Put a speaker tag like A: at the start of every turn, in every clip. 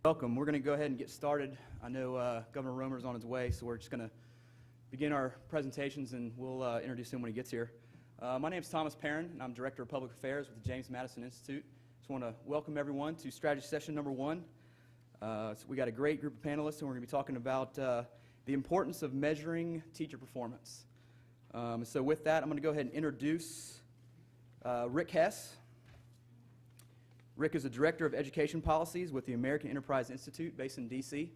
A: Welcome. We're going to go ahead and get started. I know Governor Romer's on his way, so we're just going to begin our presentations, and we'll introduce him when he gets here. My name is Thomas Perrin, and I'm Director of Public Affairs with the James Madison Institute. Just want to welcome everyone to strategy session number 1. So we got a great group of panelists, and we're going to be talking about the importance of measuring teacher performance. So with that, I'm going to go ahead and introduce Rick Hess. Rick is the Director of Education Policies with the American Enterprise Institute based in D.C.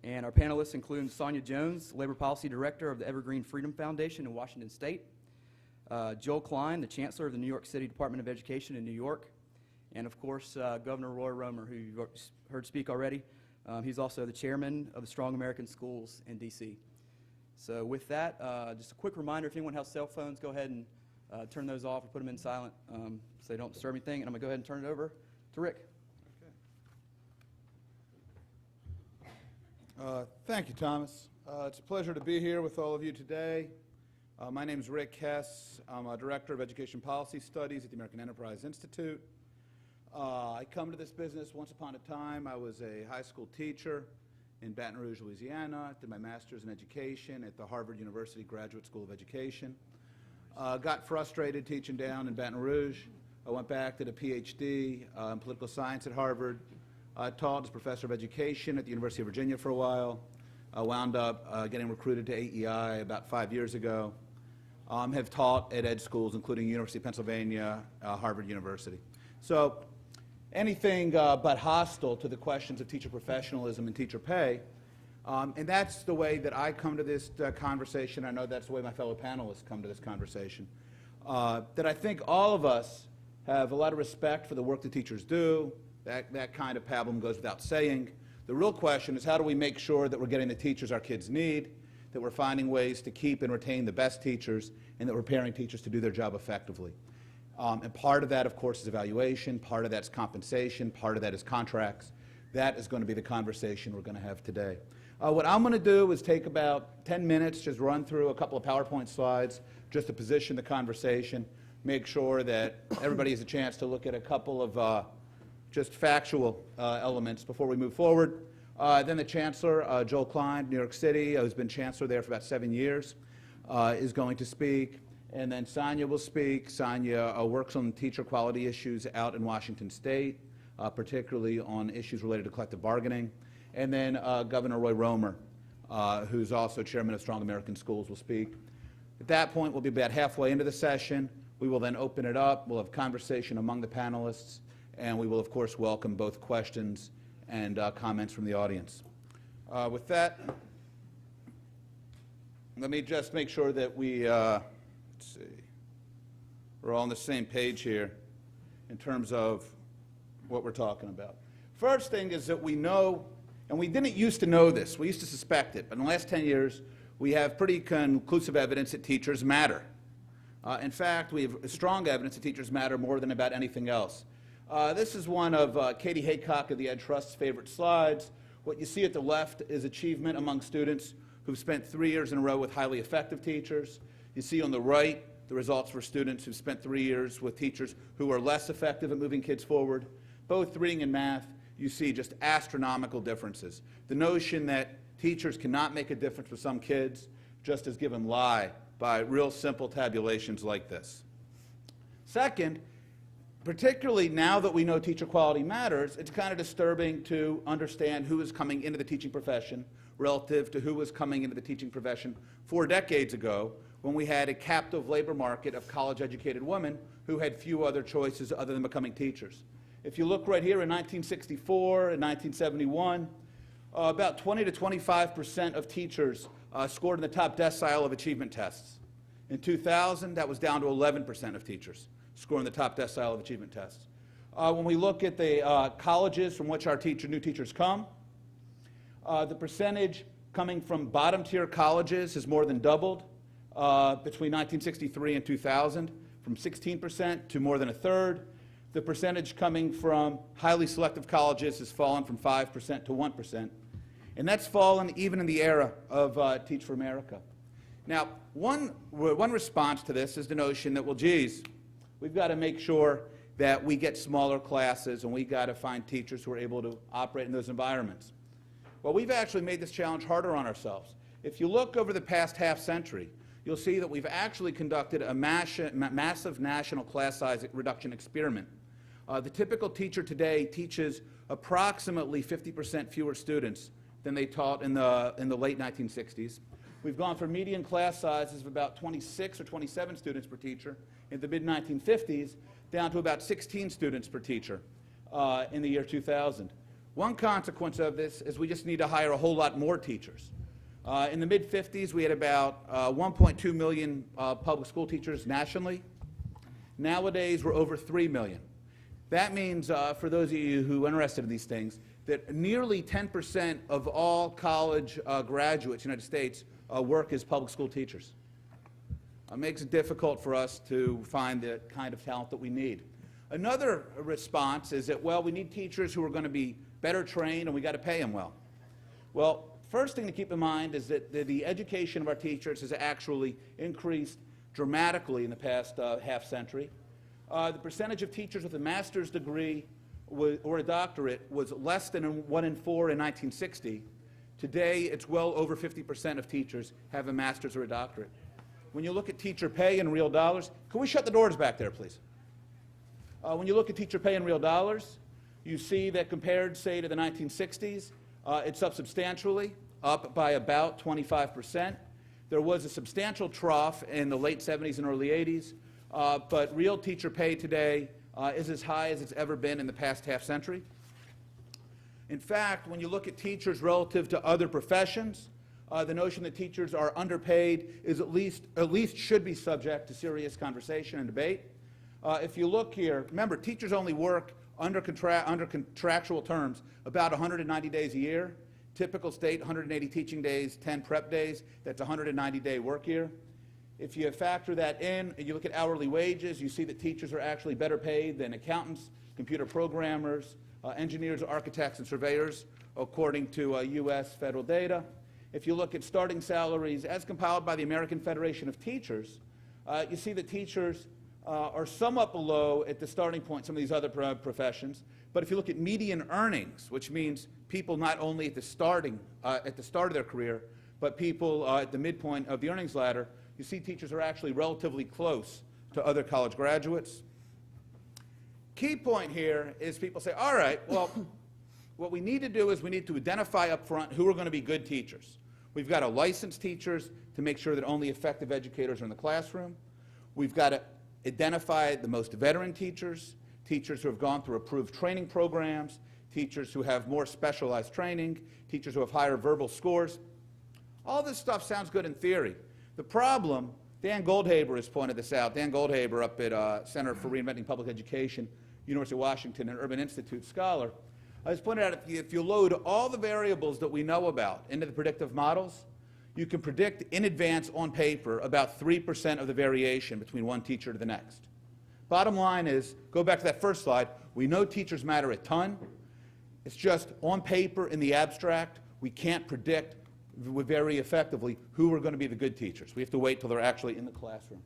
A: And our panelists include Sonya Jones, Labor Policy Director of the Evergreen Freedom Foundation in Washington State, Joel Klein, the Chancellor of the New York City Department of Education in New York, and of course Governor Roy Romer, who you've heard speak already. He's also the Chairman of the Strong American Schools in D.C. So with that, just a quick reminder, if anyone has cell phones, go ahead and turn those off or put them in silent so they don't disturb anything. And I'm going to go ahead and turn it over to Rick.
B: Okay. Thank you, Thomas. It's a pleasure to be here with all of you today. My name is Rick Hess. I'm a Director of Education Policy Studies at the American Enterprise Institute. I come to this business once upon a time. I was a high school teacher in Baton Rouge, Louisiana. Did my master's in education at the Harvard University Graduate School of Education. Got frustrated teaching down in Baton Rouge. I went back, did a PhD in political science at Harvard. Taught as professor of education at the University of Virginia for a while. Wound up getting recruited to AEI about 5 years ago. Have taught at ed schools, including University of Pennsylvania, Harvard University. So anything but hostile to the questions of teacher professionalism and teacher pay. And that's the way that I come to this conversation. I know that's the way my fellow panelists come to this conversation. That I think all of us have a lot of respect for the work that teachers do. That kind of pablum goes without saying. The real question is, how do we make sure that we're getting the teachers our kids need, that we're finding ways to keep and retain the best teachers, and that we're preparing teachers to do their job effectively. And part of that, of course, is evaluation. Part of that's compensation. Part of that is contracts. That is going to be the conversation we're going to have today. What I'm going to do is take about 10 minutes, just run through a couple of PowerPoint slides, just to position the conversation, make sure that everybody has a chance to look at a couple of just factual elements before we move forward. Then the Chancellor, Joel Klein, New York City, who's been Chancellor there for about 7 years, is going to speak. And then Sonya will speak. Sonya works on teacher quality issues out in Washington State, particularly on issues related to collective bargaining. And then Governor Roy Romer, who's also Chairman of Strong American Schools, will speak. At that point, we'll be about halfway into the session. We will then open it up. We'll have conversation among the panelists, and we will, of course, welcome both questions and comments from the audience. With that, let me just make sure that we, let's see, we're all on the same page here in terms of what we're talking about. First thing is that we know, and we didn't used to know this, we used to suspect it, but in the last 10 years, we have pretty conclusive evidence that teachers matter. In fact, we have strong evidence that teachers matter more than about anything else. This is one of Katie Haycock of the Ed Trust's favorite slides. What you see at the left is achievement among students who've spent 3 years in a row with highly effective teachers. You see on the right the results for students who've spent 3 years with teachers who are less effective at moving kids forward. Both reading and math, you see just astronomical differences. The notion that teachers cannot make a difference for some kids just is given lie by real simple tabulations like this. Second, particularly now that we know teacher quality matters, it's kind of disturbing to understand who is coming into the teaching profession relative to who was coming into the teaching profession 4 decades ago, when we had a captive labor market of college-educated women who had few other choices other than becoming teachers. If you look right here in 1964 and 1971, about 20 to 25% of teachers scored in the top decile of achievement tests. In 2000, that was down to 11% of teachers scoring the top decile of achievement tests. When we look at the colleges from which our new teachers come, the percentage coming from bottom-tier colleges has more than doubled between 1963 and 2000, from 16% to more than a third. The percentage coming from highly selective colleges has fallen from 5% to 1%. And that's fallen even in the era of Teach for America. Now, one response to this is the notion that, well, geez, we've got to make sure that we get smaller classes and we got to find teachers who are able to operate in those environments. Well, we've actually made this challenge harder on ourselves. If you look over the past half century, you'll see that we've actually conducted a massive national class size reduction experiment. The typical teacher today teaches approximately 50% fewer students than they taught in the late 1960s. We've gone from median class sizes of about 26 or 27 students per teacher in the mid-1950s down to about 16 students per teacher in the year 2000. One consequence of this is we just need to hire a whole lot more teachers. In the mid-50s, we had about 1.2 million public school teachers nationally. Nowadays, we're over 3 million. That means, for those of you who are interested in these things, that nearly 10% of all college graduates in the United States work as public school teachers. It makes it difficult for us to find the kind of talent that we need. Another response is that, well, we need teachers who are going to be better trained and we got to pay them well. Well, first thing to keep in mind is that the education of our teachers has actually increased dramatically in the past half century. The percentage of teachers with a master's degree or a doctorate was less than 1 in 4 in 1960. Today, it's well over 50% of teachers have a master's or a doctorate. When you look at teacher pay in real dollars, can we shut the doors back there, please? When you look at teacher pay in real dollars, you see that compared, say, to the 1960s, it's up substantially, up by about 25%. There was a substantial trough in the late 70s and early 80s, but real teacher pay today is as high as it's ever been in the past half century. In fact, when you look at teachers relative to other professions, the notion that teachers are underpaid is at least should be subject to serious conversation and debate. If you look here, remember, teachers only work under contractual terms about 190 days a year. Typical state, 180 teaching days, 10 prep days. That's a 190-day work year. If you factor that in and you look at hourly wages, you see that teachers are actually better paid than accountants, computer programmers, engineers, architects, and surveyors, according to U.S. federal data. If you look at starting salaries as compiled by the American Federation of Teachers, you see that teachers are somewhat below at the starting point some of these other professions. But if you look at median earnings, which means people not only at the start of their career, but people at the midpoint of the earnings ladder, you see teachers are actually relatively close to other college graduates. Key point here is people say, all right, well, what we need to do is we need to identify up front who are going to be good teachers. We've got to license teachers to make sure that only effective educators are in the classroom. We've got to identify the most veteran teachers, teachers who have gone through approved training programs, teachers who have more specialized training, teachers who have higher verbal scores. All this stuff sounds good in theory. The problem, Dan Goldhaber has pointed this out. Dan Goldhaber up at Center for Reinventing Public Education, University of Washington, an Urban Institute scholar, has pointed out if you load all the variables that we know about into the predictive models, you can predict in advance on paper about 3% of the variation between one teacher to the next. Bottom line is, go back to that first slide, we know teachers matter a ton. It's just on paper in the abstract, we can't predict very effectively who are going to be the good teachers. We have to wait till they're actually in the classroom.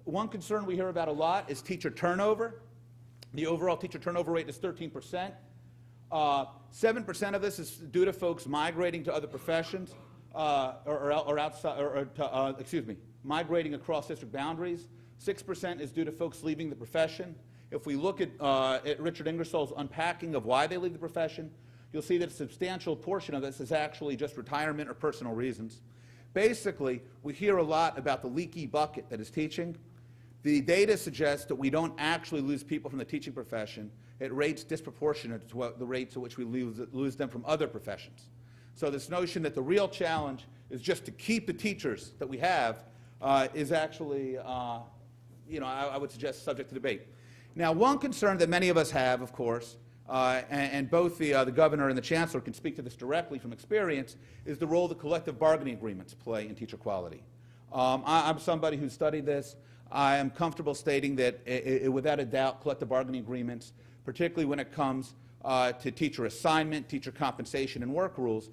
B: One concern we hear about a lot is teacher turnover. The overall teacher turnover rate is 13%. 7% of this is due to folks migrating to other professions migrating across district boundaries. 6% is due to folks leaving the profession. If we look at Richard Ingersoll's unpacking of why they leave the profession, you'll see that a substantial portion of this is actually just retirement or personal reasons. Basically, we hear a lot about the leaky bucket that is teaching. The data suggests that we don't actually lose people from the teaching profession at rates disproportionate to the rates at which we lose them from other professions. So this notion that the real challenge is just to keep the teachers that we have is actually, I would suggest subject to debate. Now, one concern that many of us have, of course, and both the governor and the chancellor can speak to this directly from experience, is the role that collective bargaining agreements play in teacher quality. I'm somebody who studied this. I am comfortable stating that, without a doubt, collective bargaining agreements, particularly when it comes to teacher assignment, teacher compensation, and work rules,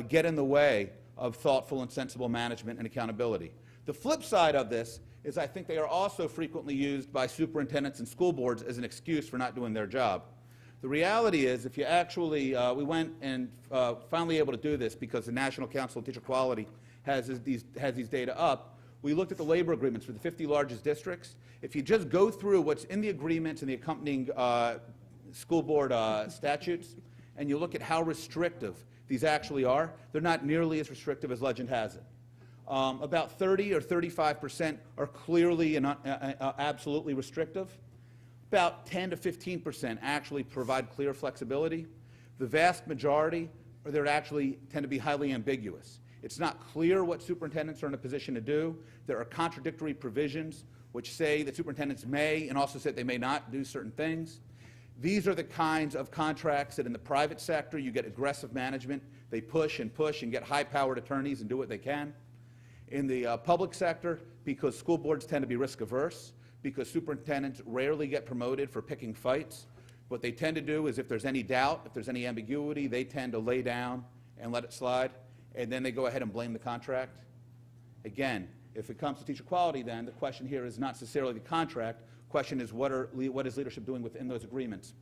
B: get in the way of thoughtful and sensible management and accountability. The flip side of this is I think they are also frequently used by superintendents and school boards as an excuse for not doing their job. The reality is, if you actually, we went and finally able to do this because the National Council of Teacher Quality has these data up. We looked at the labor agreements for the 50 largest districts. If you just go through what's in the agreements and the accompanying school board statutes, and you look at how restrictive these actually are, they're not nearly as restrictive as legend has it. About 30 or 35% are clearly and absolutely restrictive. About 10 to 15% actually provide clear flexibility. The vast majority actually tend to be highly ambiguous. It's not clear what superintendents are in a position to do. There are contradictory provisions which say that superintendents may and also say that they may not do certain things. These are the kinds of contracts that in the private sector you get aggressive management. They push and get high-powered attorneys and do what they can. In the public sector, because school boards tend to be risk-averse, because superintendents rarely get promoted for picking fights, what they tend to do is if there's any doubt, if there's any ambiguity, they tend to lay down and let it slide, and then they go ahead and blame the contract. Again, if it comes to teacher quality, then the question here is not necessarily the contract. The question is what is leadership doing within those agreements.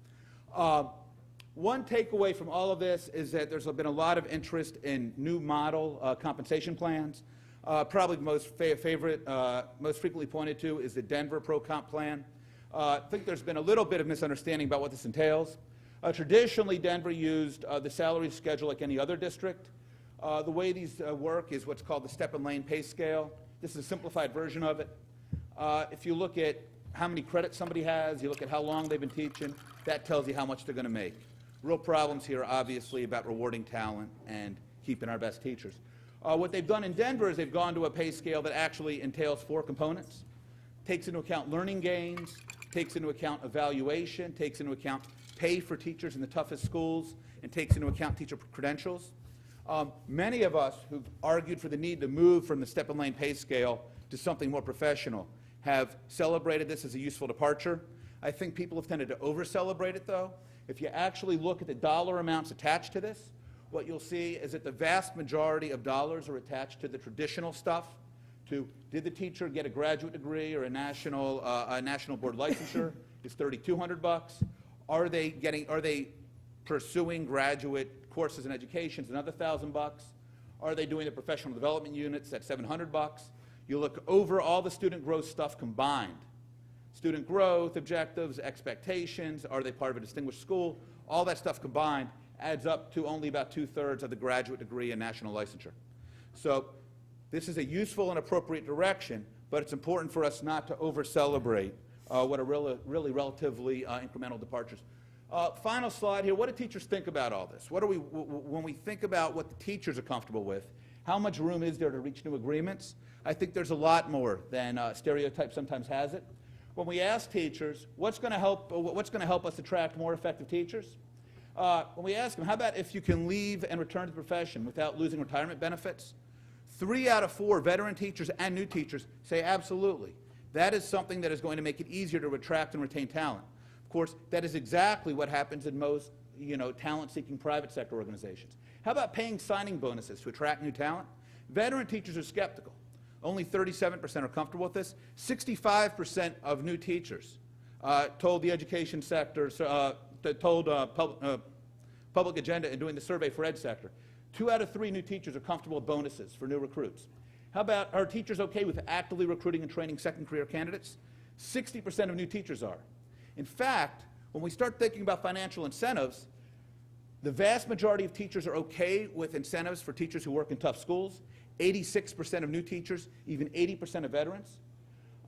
B: One takeaway from all of this is that there's been a lot of interest in new model compensation plans. Probably the most most frequently pointed to is the Denver Pro-Comp plan. I think there's been a little bit of misunderstanding about what this entails. Traditionally, Denver used the salary schedule like any other district. The way these work is what's called the step and lane pay scale. This is a simplified version of it. If you look at how many credits somebody has, you look at how long they've been teaching, that tells you how much they're going to make. Real problems here are obviously about rewarding talent and keeping our best teachers. What they've done in Denver is they've gone to a pay scale that actually entails 4 components. Takes into account learning gains, takes into account evaluation, takes into account pay for teachers in the toughest schools, and takes into account teacher credentials. Many of us who've argued for the need to move from the step and lane pay scale to something more professional have celebrated this as a useful departure. I think people have tended to over-celebrate it, though. If you actually look at the dollar amounts attached to this, what you'll see is that the vast majority of dollars are attached to the traditional stuff, to did the teacher get a graduate degree or a national board licensure? Is $3,200. Are they pursuing graduate courses and educations? Another $1,000. Are they doing the professional development units at $700? You look over all the student growth stuff combined. Student growth, objectives, expectations, are they part of a distinguished school? All that stuff combined adds up to only about 2/3 of the graduate degree and national licensure. So this is a useful and appropriate direction, but it's important for us not to over-celebrate what are really relatively incremental departures. Final slide here. What do teachers think about all this? When we think about what the teachers are comfortable with, how much room is there to reach new agreements? I think there's a lot more than stereotype sometimes has it. When we ask teachers, what's going to help us attract more effective teachers? When we ask them, how about if you can leave and return to the profession without losing retirement benefits? 3 out of 4 veteran teachers and new teachers say absolutely. That is something that is going to make it easier to attract and retain talent. Of course, that is exactly what happens in most talent-seeking private sector organizations. How about paying signing bonuses to attract new talent? Veteran teachers are skeptical. Only 37% are comfortable with this. 65% of new teachers told the education sector, told Public Agenda in doing the survey for ed sector. 2 out of 3 new teachers are comfortable with bonuses for new recruits. How about, are teachers okay with actively recruiting and training second career candidates? 60% of new teachers are. In fact, when we start thinking about financial incentives, the vast majority of teachers are okay with incentives for teachers who work in tough schools. 86% of new teachers, even 80% of veterans.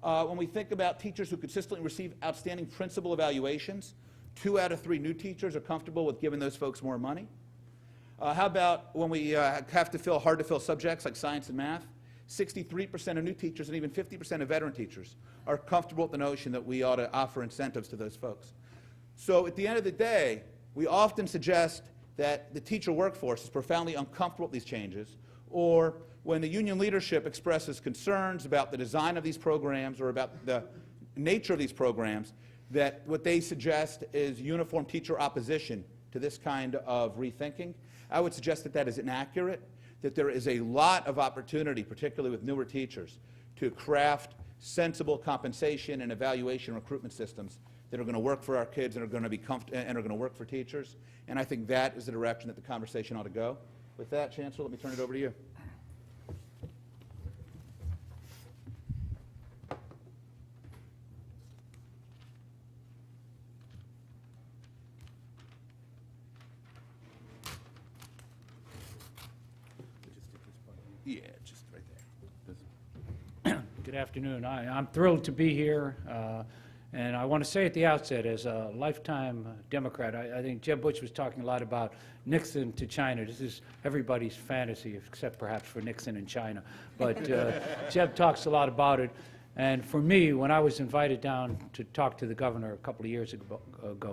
B: When we think about teachers who consistently receive outstanding principal evaluations, 2 out of 3 new teachers are comfortable with giving those folks more money. How about when we have to fill hard-to-fill subjects like science and math? 63% of new teachers and even 50% of veteran teachers are comfortable with the notion that we ought to offer incentives to those folks. So at the end of the day, we often suggest that the teacher workforce is profoundly uncomfortable with these changes, or when the union leadership expresses concerns about the design of these programs or about the nature of these programs, that what they suggest is uniform teacher opposition to this kind of rethinking. I would suggest that that is inaccurate, that there is a lot of opportunity, particularly with newer teachers, to craft sensible compensation and evaluation recruitment systems that are going to work for our kids and are going to be and are going to work for teachers. And I think that is the direction that the conversation ought to go. With that, Chancellor, let me turn it over to you. Yeah, just right there.
C: Good afternoon. I'm thrilled to be here, and I want to say at the outset, as a lifetime Democrat, I think Jeb Bush was talking a lot about Nixon to China. This is everybody's fantasy, except perhaps for Nixon and China. But Jeb talks a lot about it. And for me, when I was invited down to talk to the governor a couple of years ago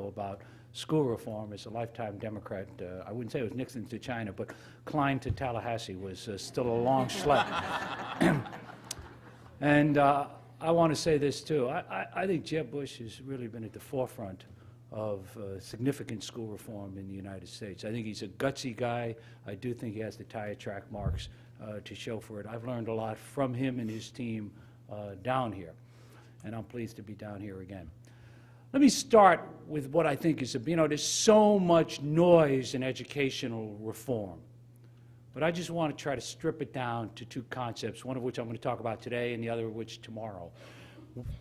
C: about school reform as a lifetime Democrat, I wouldn't say it was Nixon to China, but Klein to Tallahassee was still a long schlep. And I want to say this too. I think Jeb Bush has really been at the forefront of significant school reform in the United States. I think he's a gutsy guy. I do think he has the tire track marks to show for it. I've learned a lot from him and his team down here, and I'm pleased to be down here again. Let me start with what I think is, there's so much noise in educational reform. But I just want to try to strip it down to two concepts, one of which I'm going to talk about today and the other of which tomorrow.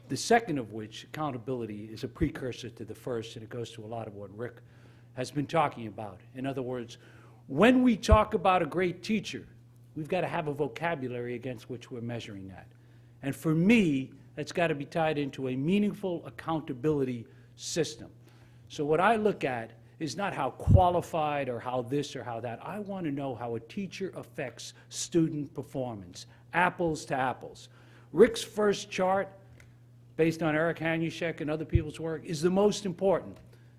C: The second of which, accountability, is a precursor to the first, and it goes to a lot of what Rick has been talking about. In other words, when we talk about a great teacher, we've got to have a vocabulary against which we're measuring that. And for me, that's got to be tied into a meaningful accountability system. So what I look at is not how qualified or how this or how that. I want to know how a teacher affects student performance, apples to apples. Rick's first chart, based on Eric Hanushek and other people's work, is the most important.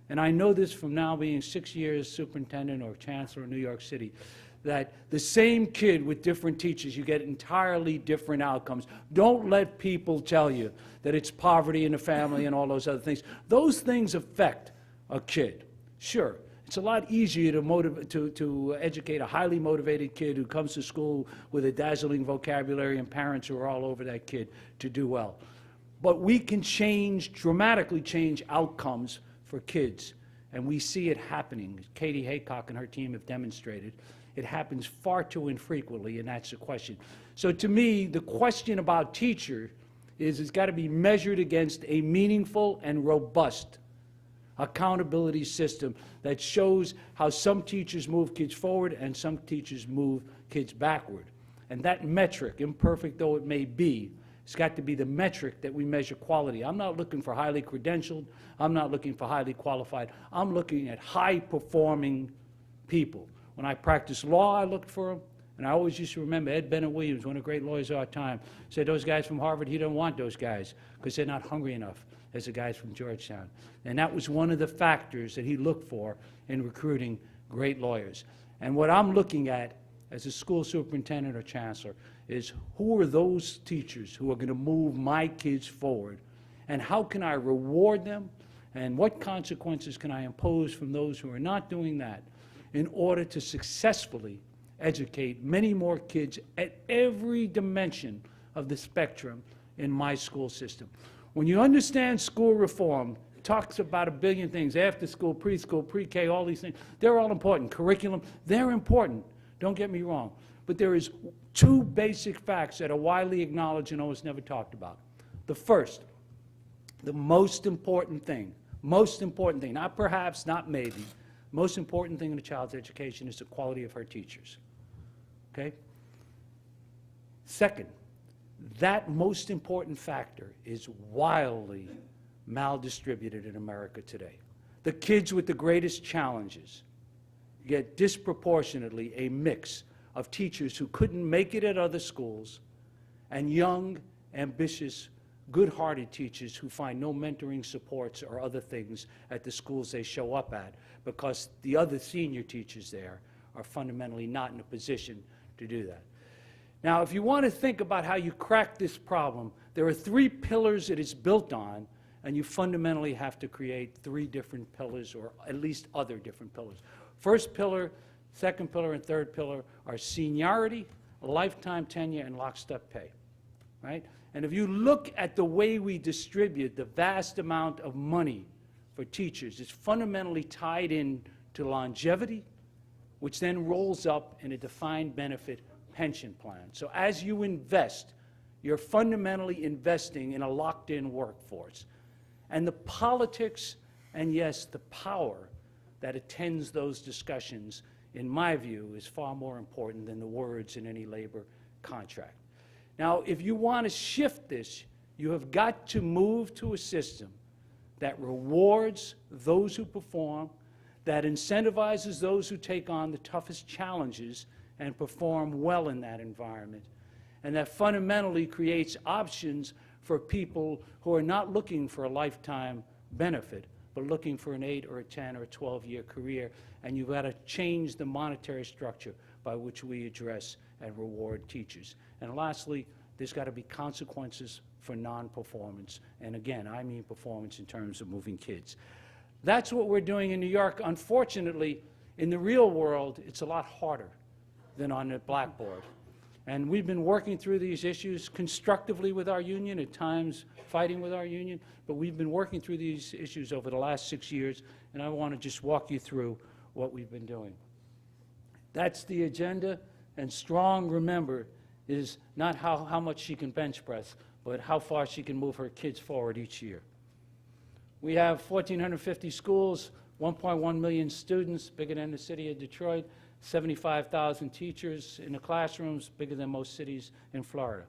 C: And I know this from now being 6 years superintendent or chancellor in New York City, that the same kid with different teachers, you get entirely different outcomes. Don't let people tell you that it's poverty in the family and all those other things. Those things affect a kid. Sure, it's a lot easier to educate a highly motivated kid who comes to school with a dazzling vocabulary and parents who are all over that kid to do well. But we can dramatically change outcomes for kids, and we see it happening. Katie Haycock and her team have demonstrated it happens far too infrequently, and that's the question. So to me, the question about teacher is it's got to be measured against a meaningful and robust accountability system that shows how some teachers move kids forward and some teachers move kids backward. And that metric, imperfect though it may be, it's got to be the metric that we measure quality. I'm not looking for highly credentialed. I'm not looking for highly qualified. I'm looking at high-performing people. When I practiced law, I looked for them. And I always used to remember Ed Bennett Williams, one of the great lawyers of our time, said those guys from Harvard, he didn't want those guys because they're not hungry enough as the guys from Georgetown. And that was one of the factors that he looked for in recruiting great lawyers. And what I'm looking at as a school superintendent or chancellor is who are those teachers who are going to move my kids forward, and how can I reward them, and what consequences can I impose from those who are not doing that in order to successfully educate many more kids at every dimension of the spectrum in my school system. When you understand school reform, it talks about a billion things, after school, preschool, pre-K, all these things. They're all important. Curriculum, they're important. Don't get me wrong. But there is two basic facts that are widely acknowledged and almost never talked about. The first, the most important thing, not perhaps, not maybe, most important thing in a child's education is the quality of her teachers. Okay? Second, that most important factor is wildly maldistributed in America today. The kids with the greatest challenges get disproportionately a mix of teachers who couldn't make it at other schools and young, ambitious, good-hearted teachers who find no mentoring supports or other things at the schools they show up at because the other senior teachers there are fundamentally not in a position to do that. Now, if you want to think about how you crack this problem, there are three pillars that it's built on, and you fundamentally have to create three different pillars, or at least other different pillars. First pillar, second pillar, and third pillar are seniority, lifetime tenure, and lockstep pay. right? And if you look at the way we distribute the vast amount of money for teachers, it's fundamentally tied in to longevity, which then rolls up in a defined benefit pension plan. So as you invest, you're fundamentally investing in a locked-in workforce. And the politics, and yes, the power that attends those discussions, in my view, is far more important than the words in any labor contract. Now, if you want to shift this, you have got to move to a system that rewards those who perform, that incentivizes those who take on the toughest challenges and perform well in that environment, and that fundamentally creates options for people who are not looking for a lifetime benefit, but looking for an 8 or a 10 or a 12-year career. And you've got to change the monetary structure by which we address and reward teachers. And lastly, there's got to be consequences for non-performance. And again, I mean performance in terms of moving kids. That's what we're doing in New York. Unfortunately, in the real world, it's a lot harder than on the blackboard. And we've been working through these issues constructively with our union, at times fighting with our union, but we've been working through these issues over the last 6 years, and I want to just walk you through what we've been doing. That's the agenda, and strong, remember, is not how much she can bench press, but how far she can move her kids forward each year. We have 1,450 schools, 1.1 million students, bigger than the city of Detroit, 75,000 teachers in the classrooms, bigger than most cities in Florida.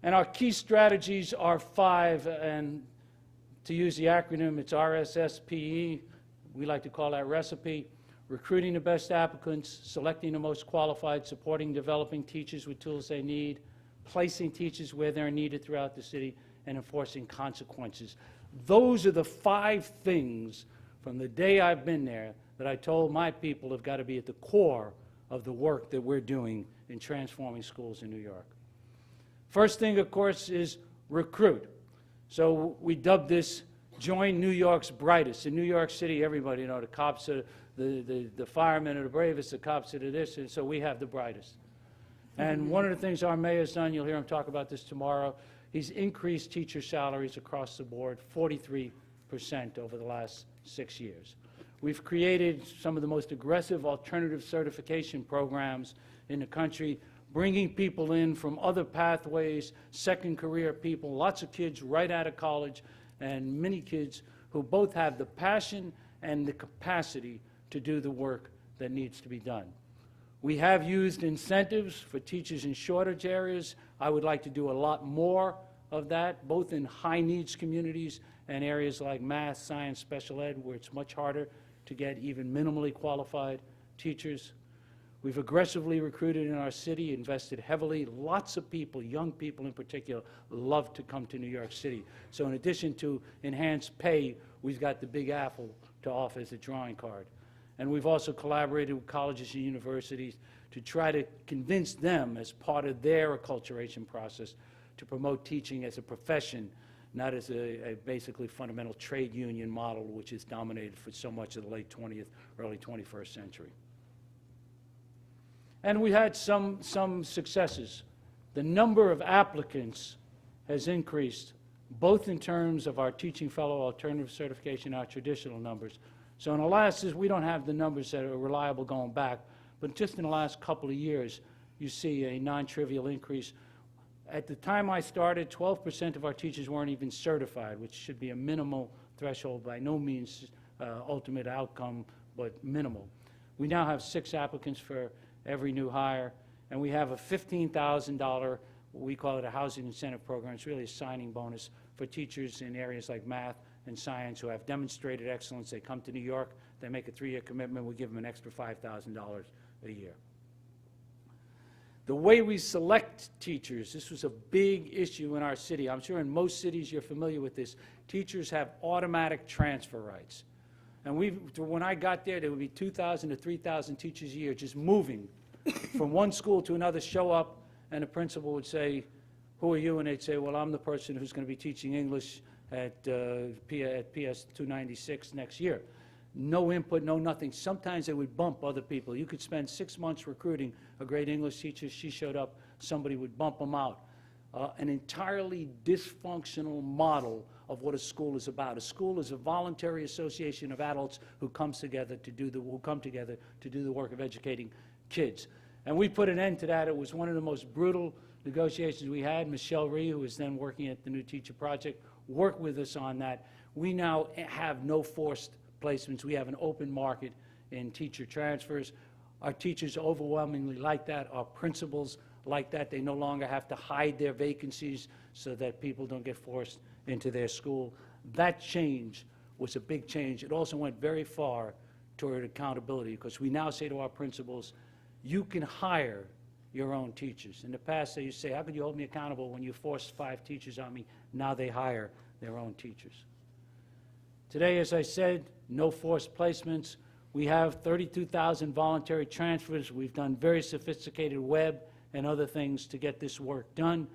C: And our key strategies are 5, and to use the acronym, it's RSSPE. We like to call that recipe: recruiting the best applicants, selecting the most qualified, supporting developing teachers with tools they need, placing teachers where they're needed throughout the city, and enforcing consequences. Those are the 5 things from the day I've been there that I told my people have got to be at the core of the work that we're doing in transforming schools in New York. First thing, of course, is recruit. So we dubbed this Join New York's Brightest. In New York City, everybody, you know, the cops are, the firemen are the bravest, the cops are the this, and so we have the brightest. And one of the things our mayor's done, you'll hear him talk about this tomorrow, he's increased teacher salaries across the board 43% over the last 6 years. We've created some of the most aggressive alternative certification programs in the country, bringing people in from other pathways, second career people, lots of kids right out of college, and many kids who both have the passion and the capacity to do the work that needs to be done. We have used incentives for teachers in shortage areas. I would like to do a lot more of that, both in high-needs communities and areas like math, science, special ed, where it's much harder to get even minimally qualified teachers. We've aggressively recruited in our city, invested heavily. Lots of people, young people in particular, love to come to New York City. So in addition to enhanced pay, we've got the Big Apple to offer as a drawing card. And we've also collaborated with colleges and universities to try to convince them, as part of their acculturation process, to promote teaching as a profession, not as a basically fundamental trade union model, which is dominated for so much of the late 20th, early 21st century. And we had some successes. The number of applicants has increased, both in terms of our teaching fellow alternative certification, our traditional numbers. So in the last, we don't have the numbers that are reliable going back, but just in the last couple of years, you see a non-trivial increase. At the time I started, 12% of our teachers weren't even certified, which should be a minimal threshold, by no means ultimate outcome, but minimal. We now have 6 applicants for every new hire, and we have a $15,000, we call it a housing incentive program. It's really a signing bonus for teachers in areas like math and science who have demonstrated excellence. They come to New York, they make a 3-year commitment, we give them an extra $5,000 a year. The way we select teachers, this was a big issue in our city. I'm sure in most cities you're familiar with this. Teachers have automatic transfer rights. And when I got there would be 2,000 to 3,000 teachers a year just moving from one school to another, show up, and the principal would say, "Who are you?" And they'd say, "Well, I'm the person who's going to be teaching English at PS 296 next year." No input, no nothing. Sometimes they would bump other people. You could spend 6 months recruiting a great English teacher. She showed up, somebody would bump them out. an entirely dysfunctional model of what a school is about. A school is a voluntary association of adults who come together to do the work of educating kids. And we put an end to that. It was one of the most brutal negotiations we had. Michelle Rhee, who was then working at the New Teacher Project, worked with us on that. We now have no forced placements. We have an open market in teacher transfers. Our teachers overwhelmingly like that. Our principals like that. They no longer have to hide their vacancies so that people don't get forced into their school. That change was a big change. It also went very far toward accountability, because we now say to our principals, you can hire your own teachers. In the past, they used to say, how could you hold me accountable when you forced 5 teachers on me? Now they hire their own teachers. Today, as I said, no forced placements. We have 32,000 voluntary transfers. We've done very sophisticated web and other things to get this work done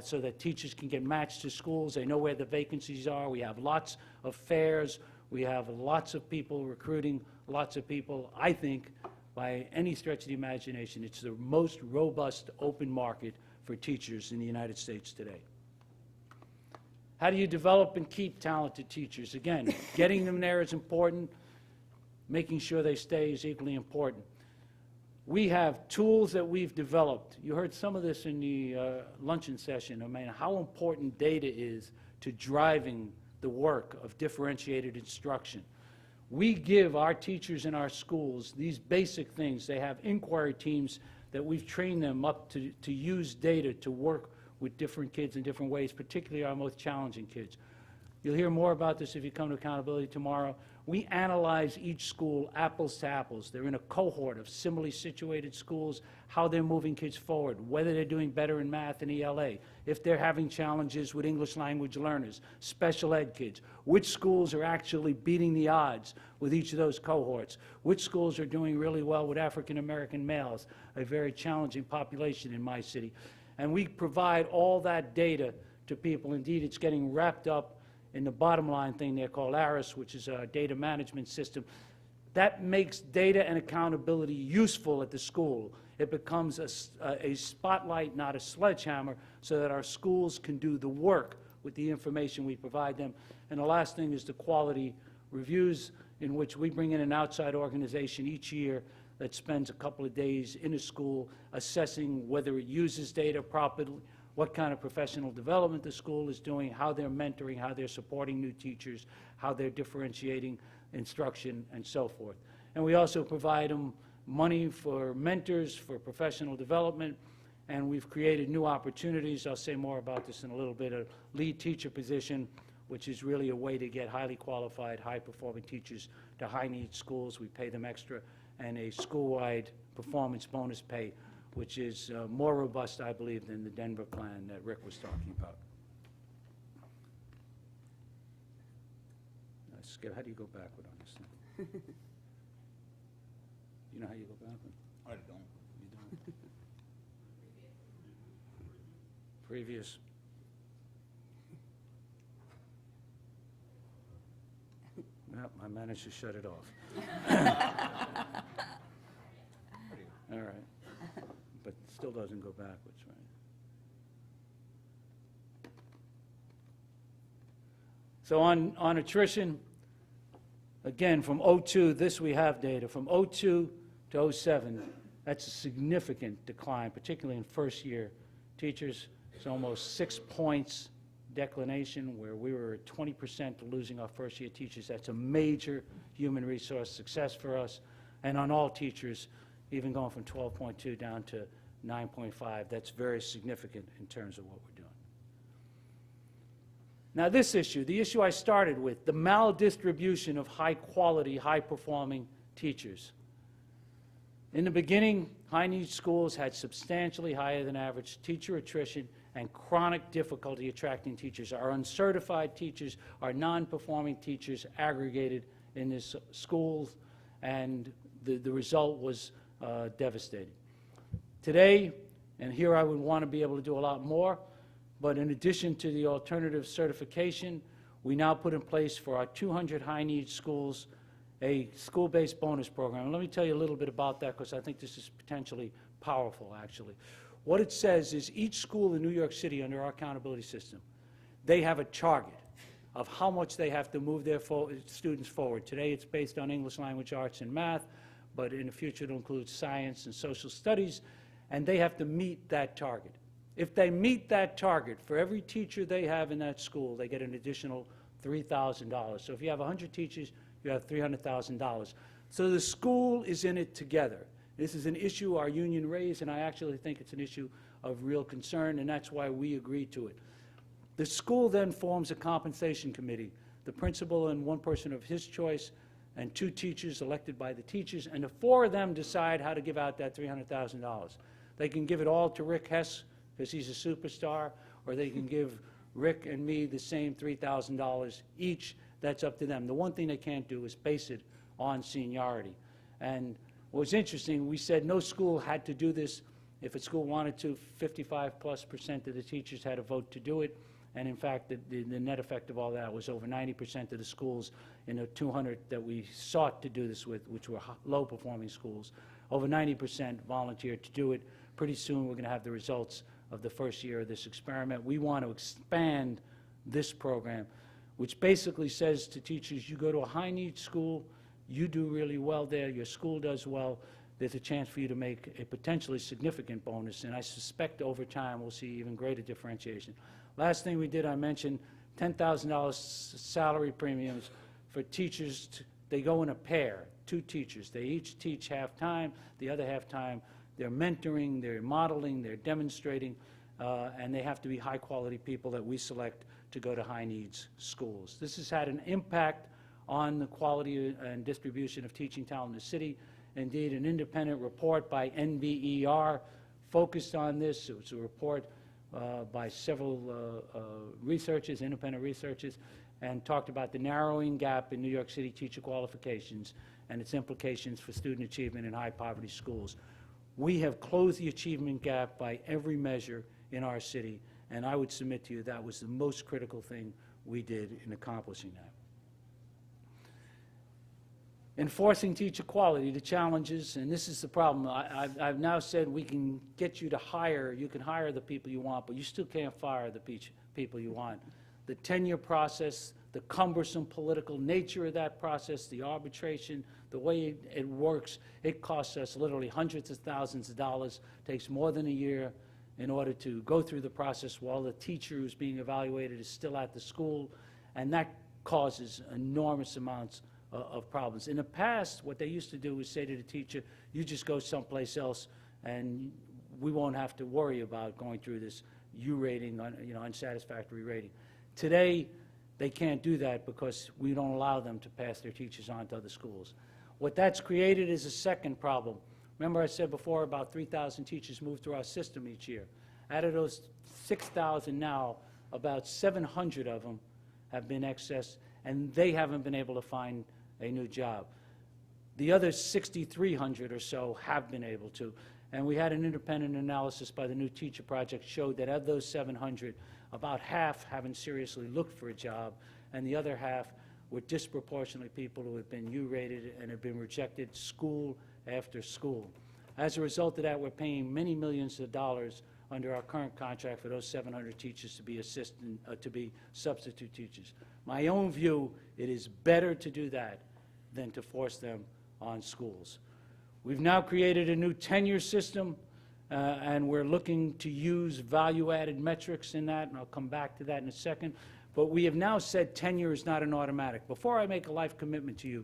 C: so that teachers can get matched to schools. They know where the vacancies are. We have lots of fairs. We have lots of people recruiting, lots of people. I think, by any stretch of the imagination, it's the most robust open market for teachers in the United States today. How do you develop and keep talented teachers? Again, getting them there is important. Making sure they stay is equally important. We have tools that we've developed. You heard some of this in the luncheon session. I mean, how important data is to driving the work of differentiated instruction. We give our teachers in our schools these basic things. They have inquiry teams that we've trained them up to use data to work with different kids in different ways, particularly our most challenging kids. You'll hear more about this if you come to accountability tomorrow. We analyze each school apples to apples. They're in a cohort of similarly situated schools, how they're moving kids forward, whether they're doing better in math and ELA, if they're having challenges with English language learners, special ed kids, which schools are actually beating the odds with each of those cohorts, which schools are doing really well with African American males, a very challenging population in my city. And we provide all that data to people. Indeed, it's getting wrapped up in the bottom line thing there called ARIS, which is our data management system. That makes data and accountability useful at the school. It becomes a spotlight, not a sledgehammer, so that our schools can do the work with the information we provide them. And the last thing is the quality reviews, in which we bring in an outside organization each year that spends a couple of days in a school assessing whether it uses data properly, what kind of professional development the school is doing, how they're mentoring, how they're supporting new teachers, how they're differentiating instruction, and so forth. And we also provide them money for mentors, for professional development, and we've created new opportunities. I'll say more about this in a little bit. A lead teacher position, which is really a way to get highly qualified, high-performing teachers to high-need schools. We pay them extra, and a school-wide performance bonus pay, which is more robust, I believe, than the Denver plan that Rick was talking about. Skip, how do you go backward on this thing? You know how you go backward?
B: I don't.
C: You don't? Previous. Well, I managed to shut it off. All right. But still doesn't go backwards, right? So on attrition, again, from '02, this we have data. From '02 to '07, that's a significant decline, particularly in first-year teachers. It's almost 6 points declination, where we were at 20% losing our first-year teachers. That's a major human resource success for us. And on all teachers, even going from 12.2 down to 9.5, that's very significant in terms of what we're doing. Now this issue, the issue I started with, the maldistribution of high-quality, high-performing teachers. In the beginning, high-need schools had substantially higher than average teacher attrition and chronic difficulty attracting teachers. Our uncertified teachers, our non-performing teachers aggregated in these schools, and the result was devastating. Today, and here I would want to be able to do a lot more, but in addition to the alternative certification, we now put in place for our 200 high-need schools a school-based bonus program. And let me tell you a little bit about that, because I think this is potentially powerful, actually. What it says is each school in New York City under our accountability system, they have a target of how much they have to move their students forward. Today it's based on English language arts and math, but in the future it'll include science and social studies, and they have to meet that target. If they meet that target, for every teacher they have in that school, they get an additional $3,000. So if you have 100 teachers, you have $300,000. So the school is in it together. This is an issue our union raised, and I actually think it's an issue of real concern, and that's why we agreed to it. The school then forms a compensation committee, the principal and one person of his choice, and 2 teachers elected by the teachers, and the 4 of them decide how to give out that $300,000. They can give it all to Rick Hess, because he's a superstar, or they can give Rick and me the same $3,000 each. That's up to them. The one thing they can't do is base it on seniority. And what was interesting, we said no school had to do this. If a school wanted to, 55+% of the teachers had a vote to do it. And in fact, the net effect of all that was over 90% of the schools in the 200 that we sought to do this with, which were low-performing schools, over 90% volunteered to do it. Pretty soon we're going to have the results of the first year of this experiment. We want to expand this program, which basically says to teachers, you go to a high-need school, you do really well there, your school does well, there's a chance for you to make a potentially significant bonus, and I suspect over time we'll see even greater differentiation. Last thing we did, I mentioned $10,000 salary premiums for teachers. They go in a pair, 2 teachers. They each teach half-time, the other half-time they're mentoring, they're modeling, they're demonstrating, and they have to be high-quality people that we select to go to high-needs schools. This has had an impact on the quality and distribution of teaching talent in the city. Indeed, an independent report by NBER focused on this. It was a report by several researchers, independent researchers, and talked about the narrowing gap in New York City teacher qualifications and its implications for student achievement in high-poverty schools. We have closed the achievement gap by every measure in our city, and I would submit to you that was the most critical thing we did in accomplishing that. Enforcing teacher quality, the challenges, and this is the problem. I've now said we can get you to hire, you can hire the people you want, but you still can't fire the people you want. The tenure process, the cumbersome political nature of that process, the arbitration, the way it works, it costs us literally hundreds of thousands of dollars, takes more than a year in order to go through the process while the teacher who's being evaluated is still at the school, and that causes enormous amounts of problems. In the past, what they used to do was say to the teacher, you just go someplace else and we won't have to worry about going through this U rating, unsatisfactory rating. Today, they can't do that because we don't allow them to pass their teachers on to other schools. What that's created is a second problem. Remember I said before about 3,000 teachers move through our system each year. Out of those 6,000 now, about 700 of them have been excess, and they haven't been able to find a new job. The other 6,300 or so have been able to. And we had an independent analysis by the New Teacher Project showed that of those 700, about half haven't seriously looked for a job, and the other half were disproportionately people who have been U-rated and have been rejected school after school. As a result of that, we're paying many millions of dollars under our current contract for those 700 teachers to be substitute teachers. My own view, it is better to do that than to force them on schools. We've now created a new tenure system, and we're looking to use value-added metrics in that, and I'll come back to that in a second. But we have now said tenure is not an automatic. Before I make a life commitment to you,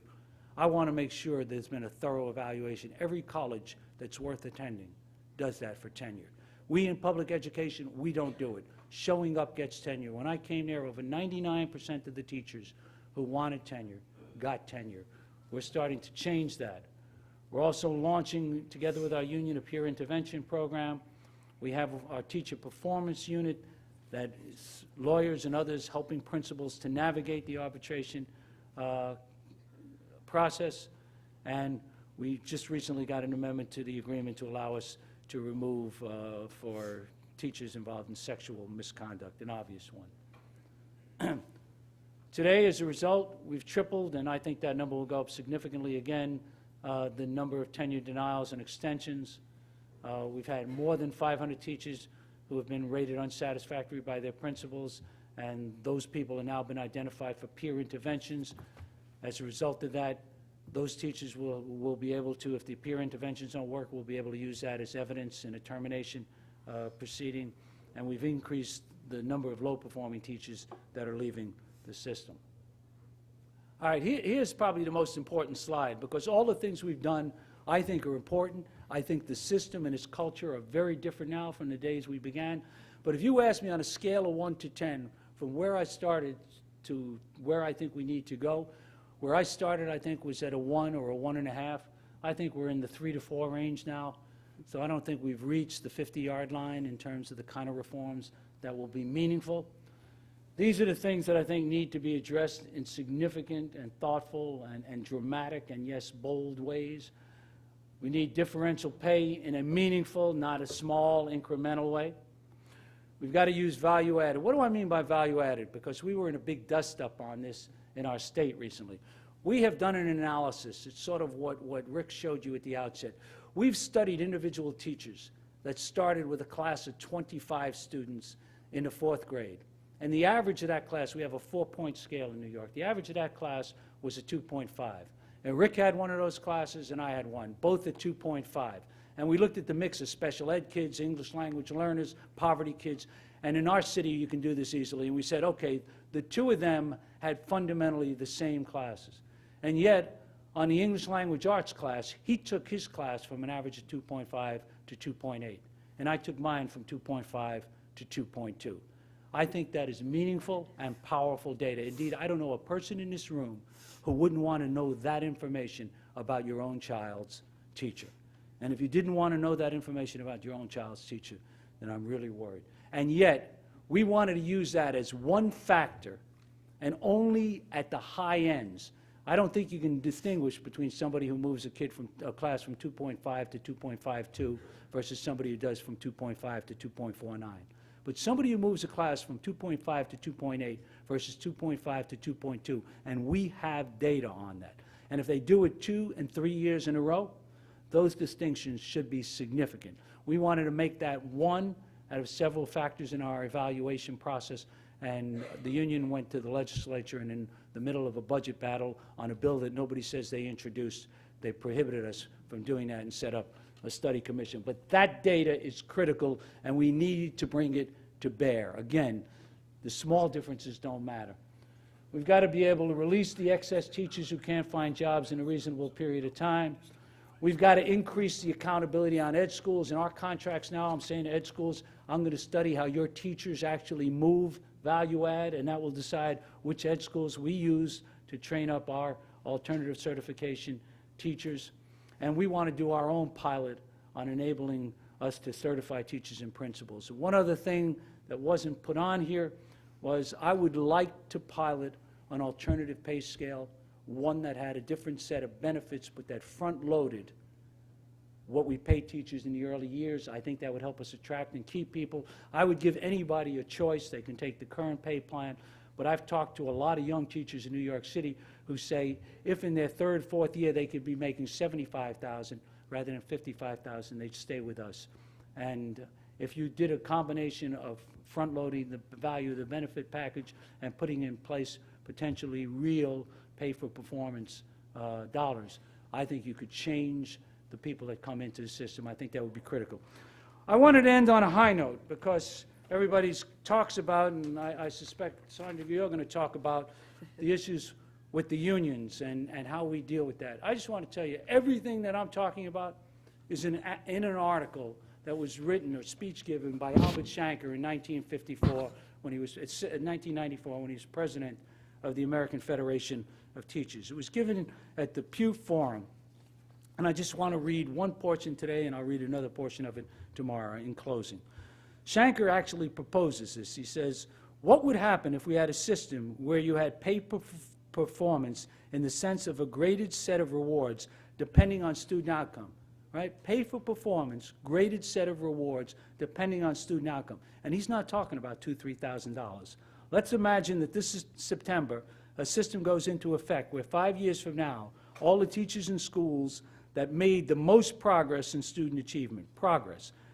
C: I want to make sure there's been a thorough evaluation. Every college that's worth attending does that for tenure. We in public education, we don't do it. Showing up gets tenure. When I came there, over 99% of the teachers who wanted tenure got tenure. We're starting to change that. We're also launching, together with our union, a peer intervention program. We have our teacher performance unit that is lawyers and others helping principals to navigate the arbitration process. And we just recently got an amendment to the agreement to allow us to remove for teachers involved in sexual misconduct, an obvious one. Today, as a result, we've tripled, and I think that number will go up significantly again, the number of tenure denials and extensions. We've had more than 500 teachers who have been rated unsatisfactory by their principals, and those people have now been identified for peer interventions. As a result of that, those teachers will be able to, if the peer interventions don't work, will be able to use that as evidence in a termination proceeding. And we've increased the number of low-performing teachers that are leaving the system. All right, here's probably the most important slide, because all the things we've done I think are important. I think the system and its culture are very different now from the days we began. But if you ask me on a scale of 1 to 10, from where I started to where I think we need to go, where I started, I think, was at a 1 or a 1.5. I think we're in the 3 to 4 range now. So I don't think we've reached the 50-yard line in terms of the kind of reforms that will be meaningful. These are the things that I think need to be addressed in significant and thoughtful and dramatic and, yes, bold ways. We need differential pay in a meaningful, not a small, incremental way. We've got to use value added. What do I mean by value added? Because we were in a big dust-up on this in our state recently. We have done an analysis. It's sort of what Rick showed you at the outset. We've studied individual teachers that started with a class of 25 students in the 4th grade. And the average of that class, we have a 4-point scale in New York. The average of that class was a 2.5. And Rick had one of those classes, and I had one, both at 2.5. And we looked at the mix of special ed kids, English language learners, poverty kids. And in our city, you can do this easily. And we said, okay, the two of them had fundamentally the same classes. And yet, on the English language arts class, he took his class from an average of 2.5 to 2.8. And I took mine from 2.5 to 2.2. I think that is meaningful and powerful data. Indeed, I don't know a person in this room who wouldn't want to know that information about your own child's teacher. And if you didn't want to know that information about your own child's teacher, then I'm really worried. And yet, we wanted to use that as one factor, and only at the high ends. I don't think you can distinguish between somebody who moves a kid from a class from 2.5 to 2.52 versus somebody who does from 2.5 to 2.49. But somebody who moves a class from 2.5 to 2.8 versus 2.5 to 2.2, and we have data on that. And if they do it 2 and 3 years in a row, those distinctions should be significant. We wanted to make that one out of several factors in our evaluation process, and the union went to the legislature, and in the middle of a budget battle on a bill that nobody says they introduced, they prohibited us from doing that and set up a study commission. But that data is critical, and we need to bring it to bear. Again, the small differences don't matter. We've got to be able to release the excess teachers who can't find jobs in a reasonable period of time. We've got to increase the accountability on ed schools. In our contracts now, I'm saying to ed schools, I'm going to study how your teachers actually move value add, and that will decide which ed schools we use to train up our alternative certification teachers. And we want to do our own pilot on enabling us to certify teachers and principals. One other thing that wasn't put on here was I would like to pilot an alternative pay scale, one that had a different set of benefits but that front-loaded what we pay teachers in the early years. I think that would help us attract and keep people. I would give anybody a choice. They can take the current pay plan, but I've talked to a lot of young teachers in New York City who say if in their 3rd, 4th year they could be making $75,000 rather than $55,000, they'd stay with us. And if you did a combination of front-loading the value of the benefit package and putting in place potentially real pay-for-performance dollars, I think you could change the people that come into the system. I think that would be critical. I wanted to end on a high note because everybody talks about, and I suspect some of you are going to talk about the issues with the unions and how we deal with that. I just want to tell you, everything that I'm talking about is in an article that was written or speech given by Albert Shanker in 1994 when he was, 1994 when he was president of the American Federation of Teachers. It was given at the Pew Forum. And I just want to read one portion today, and I'll read another portion of it tomorrow in closing. Shanker actually proposes this. He says, what would happen if we had a system where you had pay performance in the sense of a graded set of rewards depending on student outcome, right? Pay for performance, graded set of rewards depending on student outcome. And he's not talking about $2,000, $3,000. Let's imagine that this is September, a system goes into effect where 5 years from now, all the teachers in schools that made the most progress in student achievement,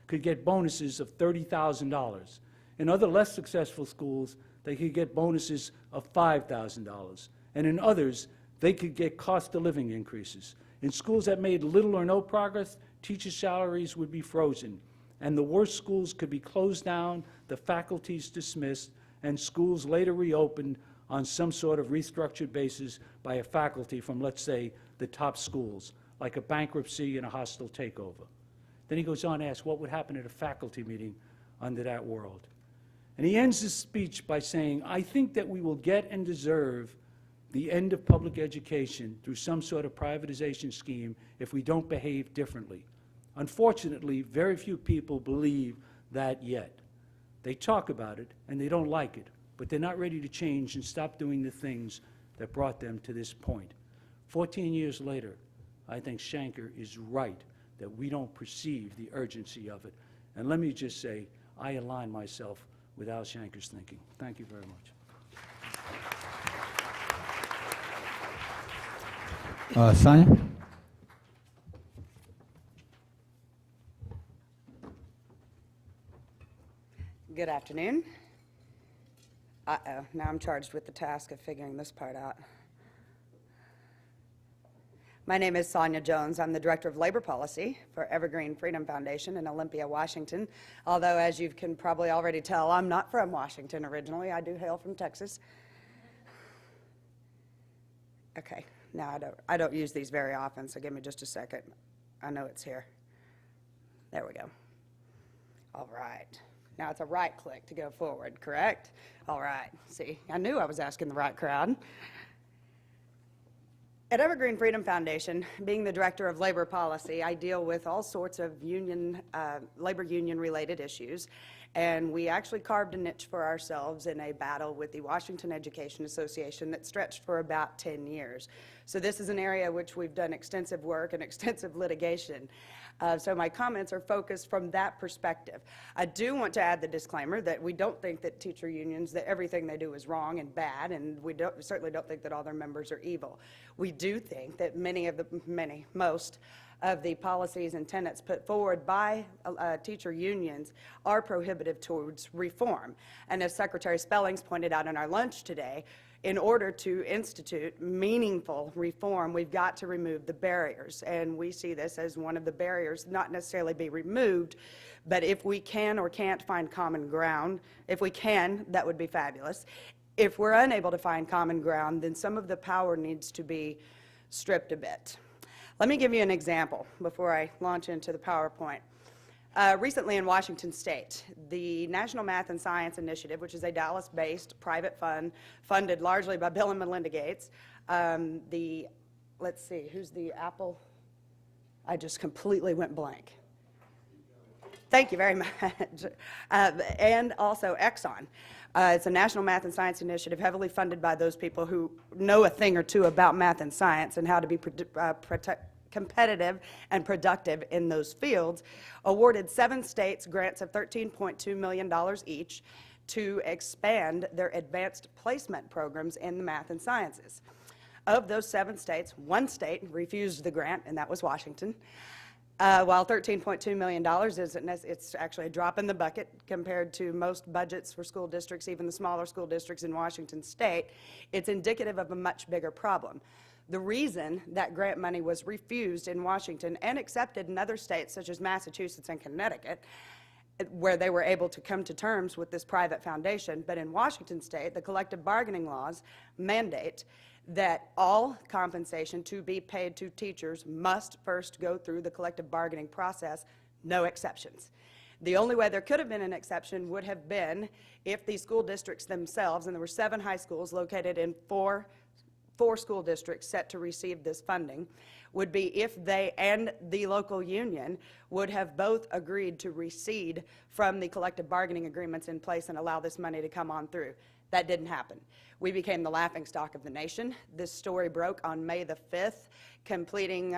C: could get bonuses of $30,000. In other less successful schools, they could get bonuses of $5,000. And in others, they could get cost of living increases. In schools that made little or no progress, teacher salaries would be frozen, and the worst schools could be closed down, the faculties dismissed, and schools later reopened on some sort of restructured basis by a faculty from, let's say, the top schools, like a bankruptcy and a hostile takeover. Then he goes on to ask what would happen at a faculty meeting under that world. And he ends his speech by saying, I think that we will get and deserve the end of public education through some sort of privatization scheme if we don't behave differently. Unfortunately, very few people believe that yet. They talk about it and they don't like it, but they're not ready to change and stop doing the things that brought them to this point. 14 years later, I think Shanker is right that we don't perceive the urgency of it. And let me just say, I align myself with Al Shanker's thinking. Thank you very much.
D: Sonya?
E: Good afternoon. Uh-oh, now I'm charged with the task of figuring this part out. My name is Sonya Jones. I'm the Director of Labor Policy for Evergreen Freedom Foundation in Olympia, Washington. Although, as you can probably already tell, I'm not from Washington originally. I do hail from Texas. Okay, now I don't use these very often, so give me just a second. I know it's here. There we go. All right. Now it's a right click to go forward, correct? All right. See, I knew I was asking the right crowd. At Evergreen Freedom Foundation, being the Director of Labor Policy, I deal with all sorts of labor union-related issues, and we actually carved a niche for ourselves in a battle with the Washington Education Association that stretched for about 10 years. So this is an area which we've done extensive work and extensive litigation. So my comments are focused from that perspective. I do want to add the disclaimer that we don't think that teacher unions, that everything they do is wrong and bad, and we certainly don't think that all their members are evil. We do think that most of the policies and tenets put forward by teacher unions are prohibitive towards reform. And as Secretary Spellings pointed out in our lunch today, in order to institute meaningful reform, we've got to remove the barriers. And we see this as one of the barriers, not necessarily be removed, but if we can or can't find common ground, if we can, that would be fabulous. If we're unable to find common ground, then some of the power needs to be stripped a bit. Let me give you an example before I launch into the PowerPoint. Recently in Washington State, the National Math and Science Initiative, which is a Dallas-based private fund funded largely by Bill and Melinda Gates, let's see, who's the Apple? I just completely went blank. Thank you very much. And also Exxon. It's a National Math and Science Initiative heavily funded by those people who know a thing or two about math and science and how to be competitive and productive in those fields, awarded 7 states grants of $13.2 million each to expand their advanced placement programs in the math and sciences. Of those 7 states, 1 state refused the grant, and that was Washington. While $13.2 million it's actually a drop in the bucket compared to most budgets for school districts, even the smaller school districts in Washington State, it's indicative of a much bigger problem. The reason that grant money was refused in Washington and accepted in other states such as Massachusetts and Connecticut, where they were able to come to terms with this private foundation, but in Washington State, the collective bargaining laws mandate that all compensation to be paid to teachers must first go through the collective bargaining process, no exceptions. The only way there could have been an exception would have been if the school districts themselves, and there were 7 high schools located in 4 school districts set to receive this funding, would be if they and the local union would have both agreed to recede from the collective bargaining agreements in place and allow this money to come on through. That didn't happen. We became the laughingstock of the nation. This story broke on May the 5th, completing,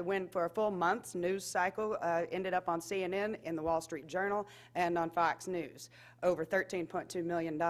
E: went for a full month's news cycle, ended up on CNN, in the Wall Street Journal, and on Fox News, over $13.2 million.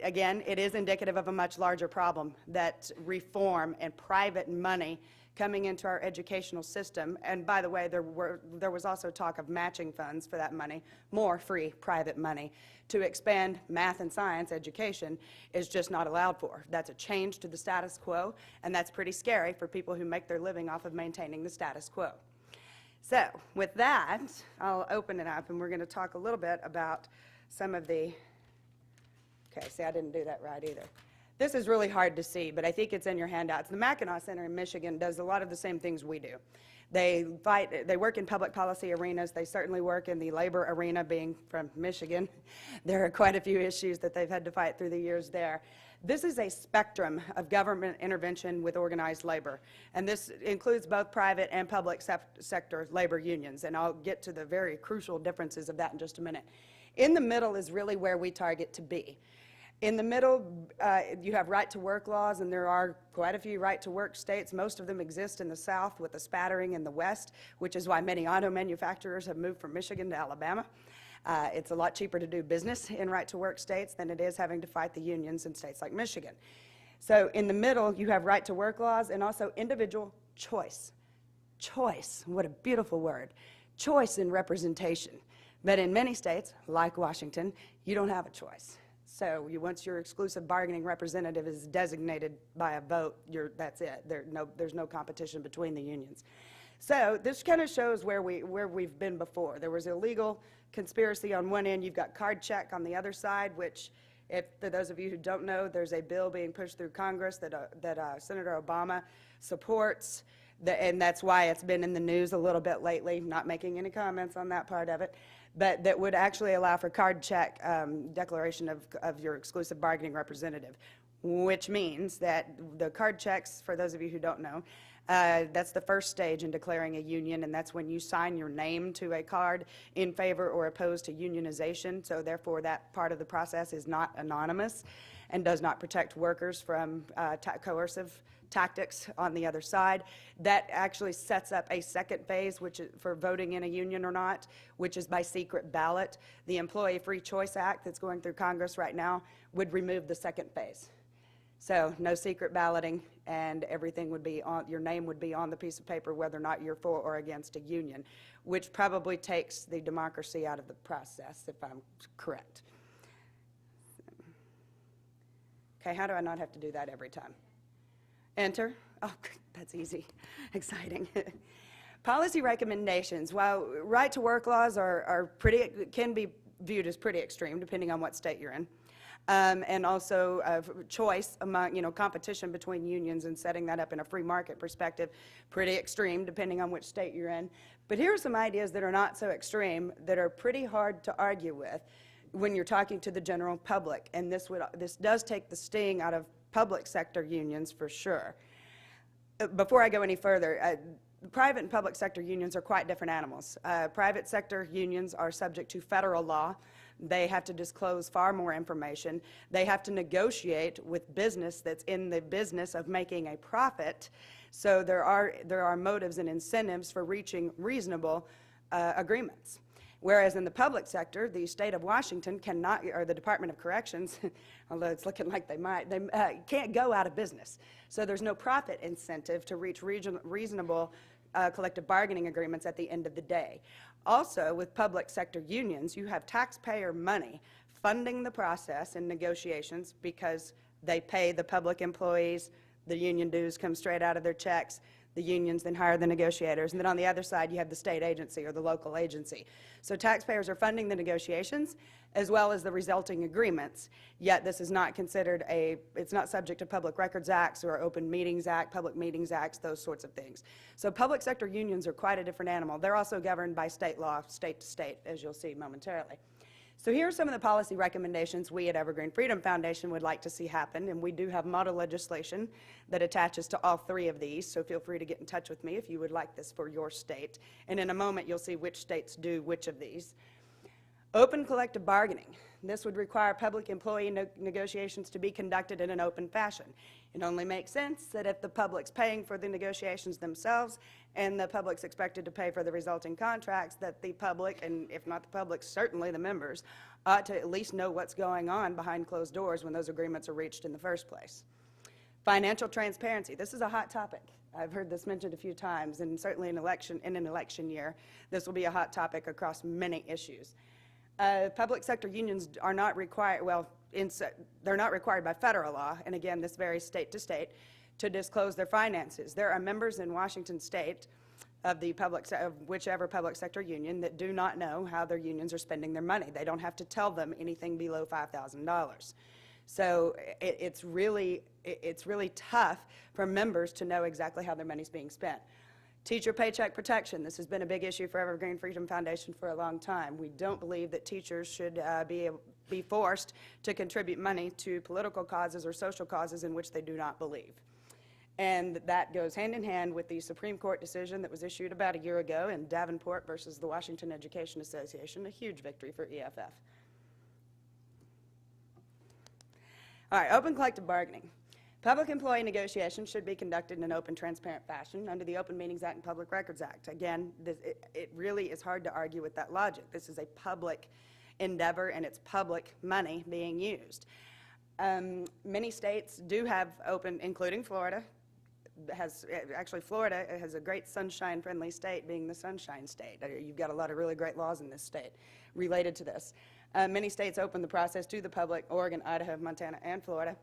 E: Again, it is indicative of a much larger problem, that reform and private money coming into our educational system. And by the way, there was also talk of matching funds for that money, more free private money, to expand math and science education is just not allowed for. That's a change to the status quo, and that's pretty scary for people who make their living off of maintaining the status quo. So with that, I'll open it up, and we're going to talk a little bit about some of the, okay, see, I didn't do that right either. This is really hard to see, but I think it's in your handouts. The Mackinac Center in Michigan does a lot of the same things we do. They work in public policy arenas. They certainly work in the labor arena, being from Michigan. There are quite a few issues that they've had to fight through the years there. This is a spectrum of government intervention with organized labor, and this includes both private and public sector labor unions, and I'll get to the very crucial differences of that in just a minute. In the middle is really where we target to be. In the middle, you have right-to-work laws, and there are quite a few right-to-work states. Most of them exist in the South with a spattering in the West, which is why many auto manufacturers have moved from Michigan to Alabama. It's a lot cheaper to do business in right-to-work states than it is having to fight the unions in states like Michigan. So in the middle, you have right-to-work laws and also individual choice. Choice, what a beautiful word. Choice in representation. But in many states, like Washington, you don't have a choice. So once your exclusive bargaining representative is designated by a vote, that's it. There's no competition between the unions. So this kind of shows where we've been before. There was illegal conspiracy on one end. You've got card check on the other side, which, for those of you who don't know, there's a bill being pushed through Congress that Senator Obama supports, and that's why it's been in the news a little bit lately, not making any comments on that part of it, but that would actually allow for card check declaration of your exclusive bargaining representative, which means that the card checks, for those of you who don't know, that's the first stage in declaring a union, and that's when you sign your name to a card in favor or opposed to unionization. So therefore, that part of the process is not anonymous and does not protect workers from coercive tactics on the other side. That actually sets up a second phase, which is for voting in a union or not, which is by secret ballot. The Employee Free Choice Act that's going through Congress right now would remove the second phase. So no secret balloting, and everything would be on, your name would be on the piece of paper whether or not you're for or against a union, which probably takes the democracy out of the process, if I'm correct. Okay, how do I not have to do that every time? Enter. Oh, that's easy. Exciting. Policy recommendations. While right-to-work laws can be viewed as pretty extreme, depending on what state you're in, and also choice among, competition between unions and setting that up in a free market perspective, pretty extreme, depending on which state you're in. But here are some ideas that are not so extreme, that are pretty hard to argue with when you're talking to the general public, and this does take the sting out of public sector unions for sure. Before I go any further, private and public sector unions are quite different animals. Private sector unions are subject to federal law. They have to disclose far more information. They have to negotiate with business that's in the business of making a profit. So there are motives and incentives for reaching reasonable agreements. Whereas in the public sector, the state of Washington cannot, or the Department of Corrections, although it's looking like they might, they can't go out of business. So there's no profit incentive to reach reasonable collective bargaining agreements at the end of the day. Also, with public sector unions, you have taxpayer money funding the process in negotiations because they pay the public employees, the union dues come straight out of their checks, the unions then hire the negotiators, and then on the other side you have the state agency or the local agency. So taxpayers are funding the negotiations as well as the resulting agreements, yet this is not considered it's not subject to Public Records Acts or Open Meetings Act, Public Meetings Acts, those sorts of things. So public sector unions are quite a different animal. They're also governed by state law, state to state, as you'll see momentarily. So here are some of the policy recommendations we at Evergreen Freedom Foundation would like to see happen, and we do have model legislation that attaches to all three of these, so feel free to get in touch with me if you would like this for your state. And in a moment, you'll see which states do which of these. Open collective bargaining. This would require public employee negotiations to be conducted in an open fashion. It only makes sense that if the public's paying for the negotiations themselves and the public's expected to pay for the resulting contracts, that the public, and if not the public, certainly the members, ought to at least know what's going on behind closed doors when those agreements are reached in the first place. Financial transparency. This is a hot topic. I've heard this mentioned a few times, and certainly in an election year, this will be a hot topic across many issues. Public sector unions are not required, well, they're not required by federal law, and again, this varies state to state, to disclose their finances. There are members in Washington state of whichever public sector union that do not know how their unions are spending their money. They don't have to tell them anything below $5,000. So it's really tough for members to know exactly how their money's being spent. Teacher paycheck protection. This has been a big issue for Evergreen Freedom Foundation for a long time. We don't believe that teachers should be forced to contribute money to political causes or social causes in which they do not believe. And that goes hand in hand with the Supreme Court decision that was issued about a year ago in Davenport versus the Washington Education Association, a huge victory for EFF. All right, open collective bargaining. Public employee negotiations should be conducted in an open, transparent fashion under the Open Meetings Act and Public Records Act. Again, it really is hard to argue with that logic. This is a public endeavor, and it's public money being used. Many states do have open, including Florida. Florida has a great sunshine-friendly state, being the Sunshine State. You've got a lot of really great laws in this state related to this. Many states open the process to the public: Oregon, Idaho, Montana, and Florida.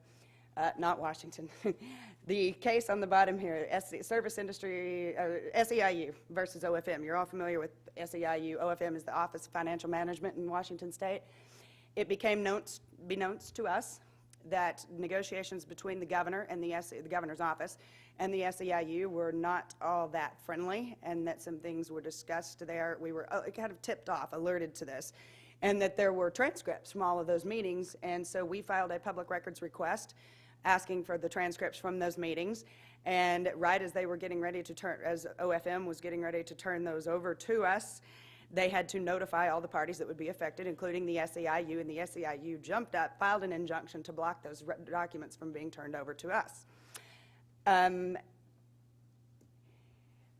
E: Not Washington. The case on the bottom here, Service Industry, SEIU versus OFM. You're all familiar with SEIU. OFM is the Office of Financial Management in Washington State. It became beknownst to us that negotiations between the governor and the governor's office and the SEIU were not all that friendly, and that some things were discussed there. We were kind of tipped off, alerted to this, and that there were transcripts from all of those meetings, and so we filed a public records request asking for the transcripts from those meetings. And right as they were getting ready to as OFM was getting ready to turn those over to us, they had to notify all the parties that would be affected, including the SEIU, and the SEIU jumped up, filed an injunction to block those documents from being turned over to us.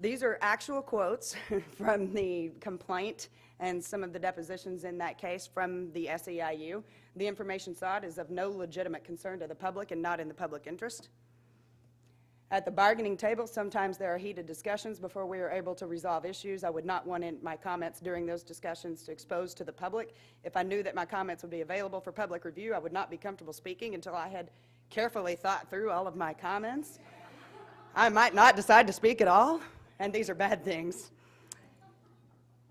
E: These are actual quotes from the complaint and some of the depositions in that case from the SEIU. The information sought is of no legitimate concern to the public and not in the public interest. At the bargaining table, sometimes there are heated discussions before we are able to resolve issues. I would not want my comments during those discussions to expose to the public. If I knew that my comments would be available for public review, I would not be comfortable speaking until I had carefully thought through all of my comments. I might not decide to speak at all, and these are bad things.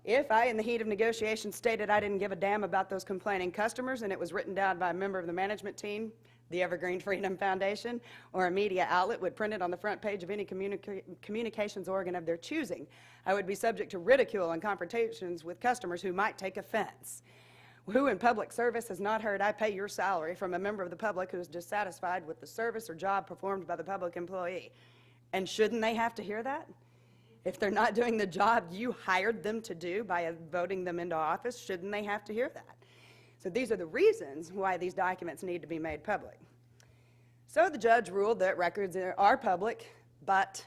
E: If I, in the heat of negotiations, stated I didn't give a damn about those complaining customers, and it was written down by a member of the management team, the Evergreen Freedom Foundation, or a media outlet would print it on the front page of any communications organ of their choosing, I would be subject to ridicule and confrontations with customers who might take offense. Who in public service has not heard "I pay your salary" from a member of the public who is dissatisfied with the service or job performed by the public employee? And shouldn't they have to hear that? If they're not doing the job you hired them to do by voting them into office, shouldn't they have to hear that? So these are the reasons why these documents need to be made public. So the judge ruled that records are public, but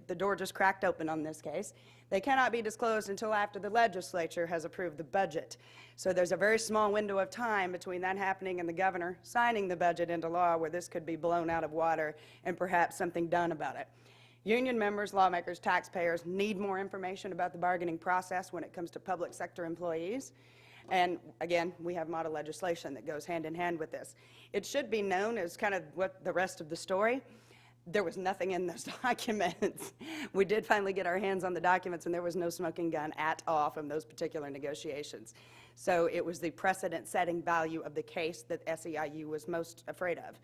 E: the door just cracked open on this case. They cannot be disclosed until after the legislature has approved the budget. So there's a very small window of time between that happening and the governor signing the budget into law where this could be blown out of water and perhaps something done about it. Union members, lawmakers, taxpayers need more information about the bargaining process when it comes to public sector employees. And again, we have model legislation that goes hand in hand with this. It should be known as kind of what the rest of the story. There was nothing in those documents. We did finally get our hands on the documents, and there was no smoking gun at all from those particular negotiations. So it was the precedent-setting value of the case that SEIU was most afraid of,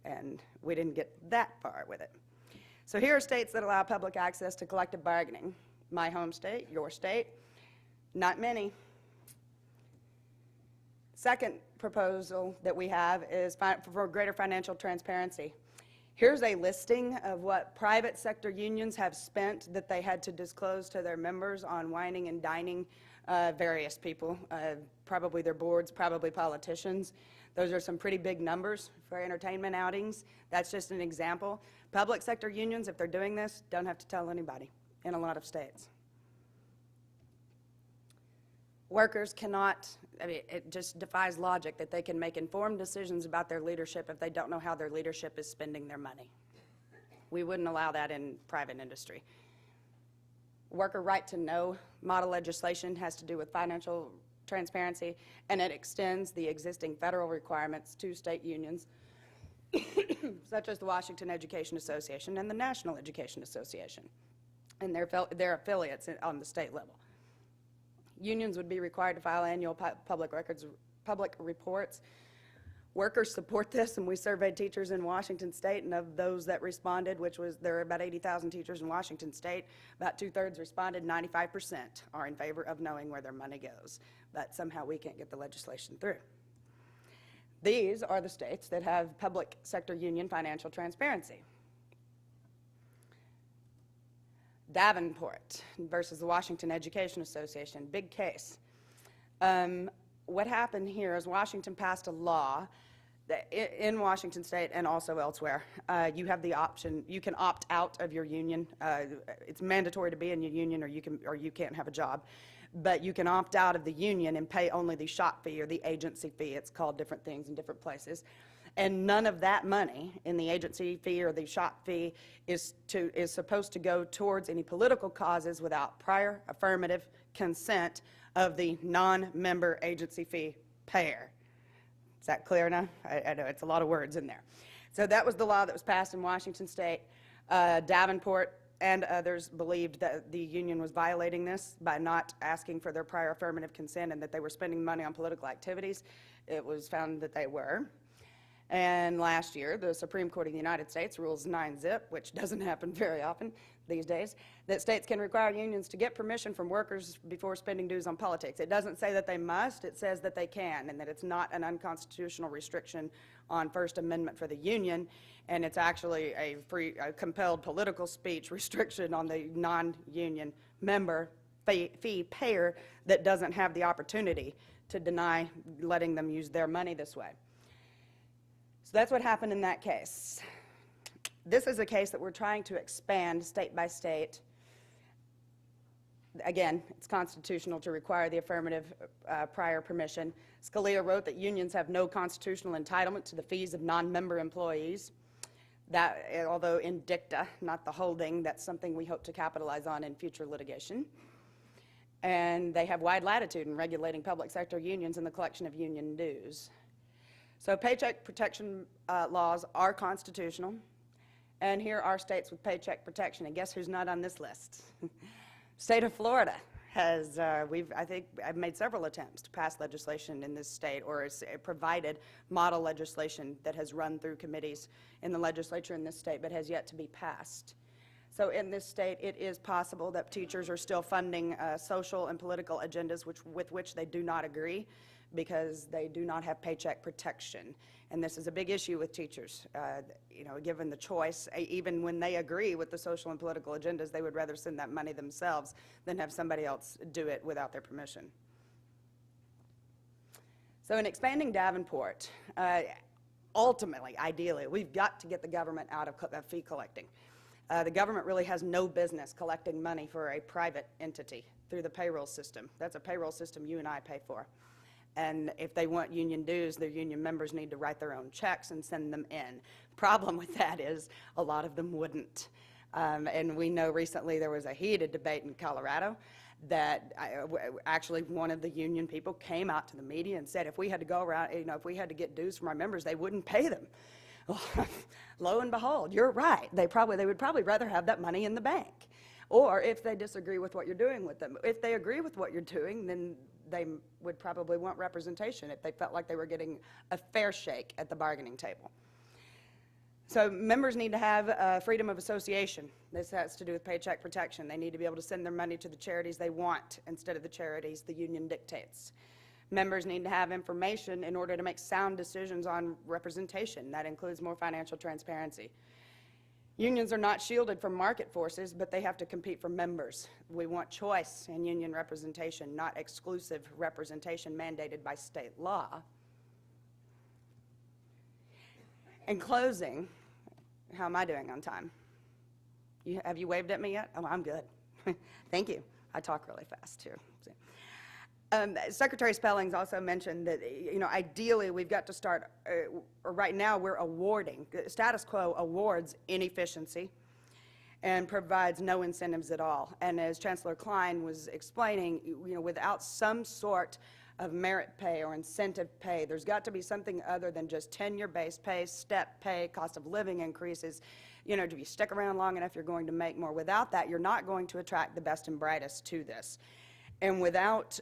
E: and we didn't get that far with it. So here are states that allow public access to collective bargaining. My home state, your state, not many. Second proposal that we have is for greater financial transparency. Here's a listing of what private sector unions have spent that they had to disclose to their members on wining and dining various people, probably their boards, probably politicians. Those are some pretty big numbers for entertainment outings. That's just an example. Public sector unions, if they're doing this, don't have to tell anybody in a lot of states. Workers cannot, it just defies logic that they can make informed decisions about their leadership if they don't know how their leadership is spending their money. We wouldn't allow that in private industry. Worker right to know model legislation has to do with financial transparency, and it extends the existing federal requirements to state unions, such as the Washington Education Association and the National Education Association, and their affiliates on the state level. Unions would be required to file annual public reports. Workers support this, and we surveyed teachers in Washington State, and of those that responded, there are about 80,000 teachers in Washington State, about 2/3 responded, 95% are in favor of knowing where their money goes. But somehow we can't get the legislation through. These are the states that have public sector union financial transparency. Davenport versus the Washington Education Association, big case. What happened here is Washington passed a law that in Washington State and also elsewhere, you have the option, you can opt out of your union. It's mandatory to be in your union, or you can't have a job. But you can opt out of the union and pay only the shop fee or the agency fee. It's called different things in different places. And none of that money in the agency fee or the shop fee is supposed to go towards any political causes without prior affirmative consent of the non-member agency fee payer. Is that clear enough? I know it's a lot of words in there. So that was the law that was passed in Washington State. Davenport and others believed that the union was violating this by not asking for their prior affirmative consent and that they were spending money on political activities. It was found that they were. And last year, the Supreme Court of the United States rules 9-zip, which doesn't happen very often these days, that states can require unions to get permission from workers before spending dues on politics. It doesn't say that they must, it says that they can, and that it's not an unconstitutional restriction on First Amendment for the union, and it's actually a compelled political speech restriction on the non-union member fee payer that doesn't have the opportunity to deny letting them use their money this way. So that's what happened in that case. This is a case that we're trying to expand state by state. Again, it's constitutional to require the affirmative prior permission. Scalia wrote that unions have no constitutional entitlement to the fees of non-member employees. That, although in dicta, not the holding, that's something we hope to capitalize on in future litigation. And they have wide latitude in regulating public sector unions and the collection of union dues. So paycheck protection laws are constitutional, and here are states with paycheck protection, and guess who's not on this list? State of Florida has, I've made several attempts to pass legislation in this state, or it's provided model legislation that has run through committees in the legislature in this state, but has yet to be passed. So in this state, it is possible that teachers are still funding social and political agendas with which they do not agree, because they do not have paycheck protection. And this is a big issue with teachers. Given the choice, even when they agree with the social and political agendas, they would rather send that money themselves than have somebody else do it without their permission. So in expanding Davenport, ultimately, ideally, we've got to get the government out of fee collecting. The government really has no business collecting money for a private entity through the payroll system. That's a payroll system you and I pay for. And if they want union dues, their union members need to write their own checks and send them in. Problem with that is a lot of them wouldn't. And we know recently there was a heated debate in Colorado that actually one of the union people came out to the media and said if we had to go around, if we had to get dues from our members, they wouldn't pay them. Well, lo and behold, you're right. They would probably rather have that money in the bank. Or if they disagree with what you're doing with them. If they agree with what you're doing, then they would probably want representation if they felt like they were getting a fair shake at the bargaining table. So members need to have freedom of association. This has to do with paycheck protection. They need to be able to send their money to the charities they want instead of the charities the union dictates. Members need to have information in order to make sound decisions on representation. That includes more financial transparency. Unions are not shielded from market forces, but they have to compete for members. We want choice in union representation, not exclusive representation mandated by state law. In closing, how am I doing on time? Have you waved at me yet? Oh, I'm good. Thank you. I talk really fast, too. Secretary Spellings also mentioned that, ideally we've got to start, or right now we're awarding, status quo awards inefficiency, and provides no incentives at all. And as Chancellor Klein was explaining, without some sort of merit pay or incentive pay, there's got to be something other than just tenure-based pay, step pay, cost of living increases. If you stick around long enough, you're going to make more. Without that, you're not going to attract the best and brightest to this. And without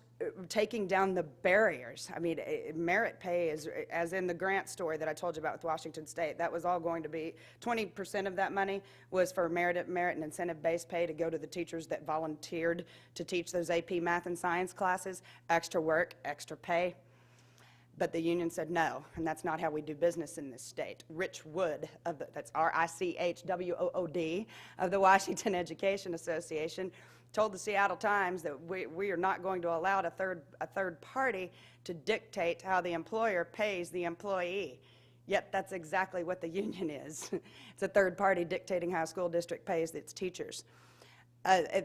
E: taking down the barriers, merit pay is, as in the grant story that I told you about with Washington State, that was all going to be, 20% of that money was for merit and incentive-based pay to go to the teachers that volunteered to teach those AP math and science classes, extra work, extra pay. But the union said no, and that's not how we do business in this state. Rich Wood, that's RICHWOOD, of the Washington Education Association, told the Seattle Times that we are not going to allow a third party to dictate how the employer pays the employee. Yet that's exactly what the union is. It's a third party dictating how a school district pays its teachers.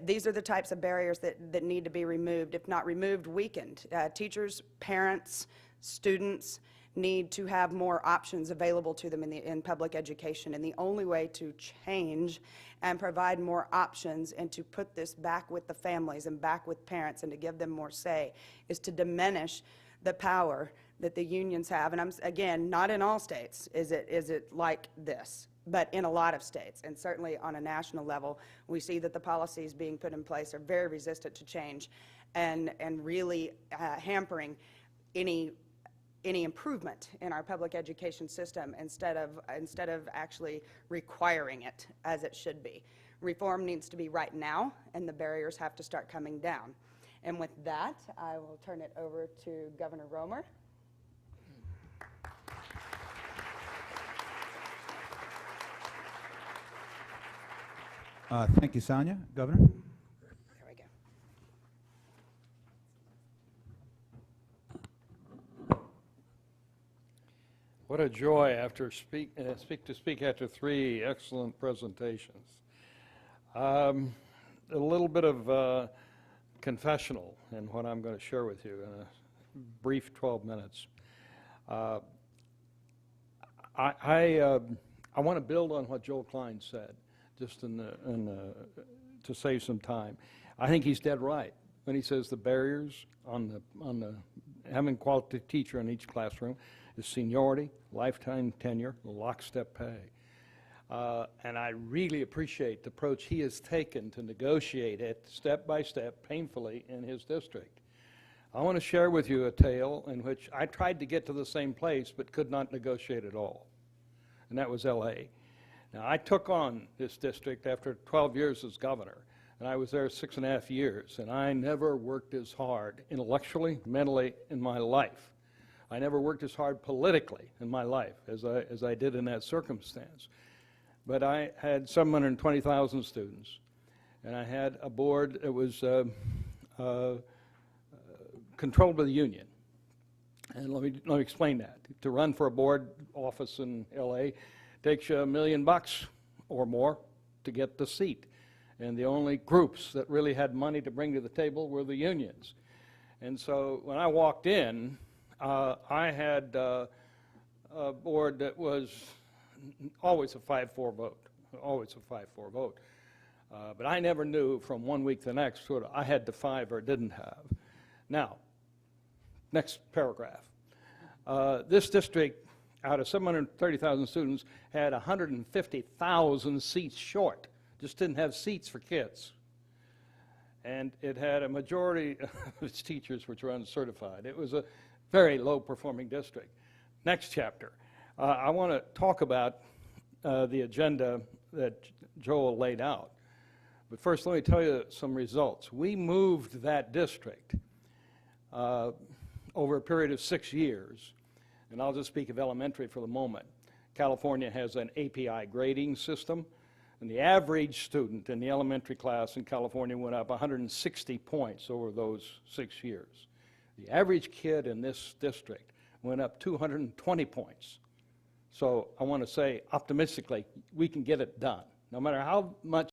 E: These are the types of barriers that need to be removed, if not removed, weakened. Teachers, parents, students need to have more options available to them in public education, and the only way to change and provide more options and to put this back with the families and back with parents and to give them more say is to diminish the power that the unions have. And again, not in all states is it like this, but in a lot of states, and certainly on a national level, we see that the policies being put in place are very resistant to change and really hampering any improvement in our public education system instead of actually requiring it as it should be. Reform needs to be right now, and the barriers have to start coming down. And with that, I will turn it over to Governor Romer.
D: Thank you, Sonya. Governor?
E: There we go.
F: What a joy to speak after three excellent presentations. A little bit of confessional in what I'm going to share with you in a brief 12 minutes. I want to build on what Joel Klein said, just to save some time. I think he's dead right when he says the barriers on having quality teacher in each classroom is seniority, lifetime tenure, lockstep pay. And I really appreciate the approach he has taken to negotiate it step by step, painfully, in his district. I want to share with you a tale in which I tried to get to the same place but could not negotiate at all, and that was LA. Now, I took on this district after 12 years as governor, and I was there 6.5 years, and I never worked as hard intellectually, mentally in my life. I never worked as hard politically in my life as I did in that circumstance. But I had 720,000 students, and I had a board that was controlled by the union. And let me explain that. To run for a board office in LA takes you $1 million or more to get the seat. And the only groups that really had money to bring to the table were the unions. And so when I walked in, I had a board that was always a 5-4 vote, always a 5-4 vote. But I never knew from one week to the next what I had to 5 or didn't have. Now, next paragraph. This district, out of 730,000 students, had 150,000 seats short, just didn't have seats for kids. And it had a majority of its teachers which were uncertified. It was a very low-performing district. Next chapter. I want to talk about the agenda that Joel laid out. But first, let me tell you some results. We moved that district over a period of 6 years, and I'll just speak of elementary for the moment. California has an API grading system, and the average student in the elementary class in California went up 160 points over those 6 years. The average kid in this district went up 220 points. So I want to say optimistically, we can get it done. No matter how much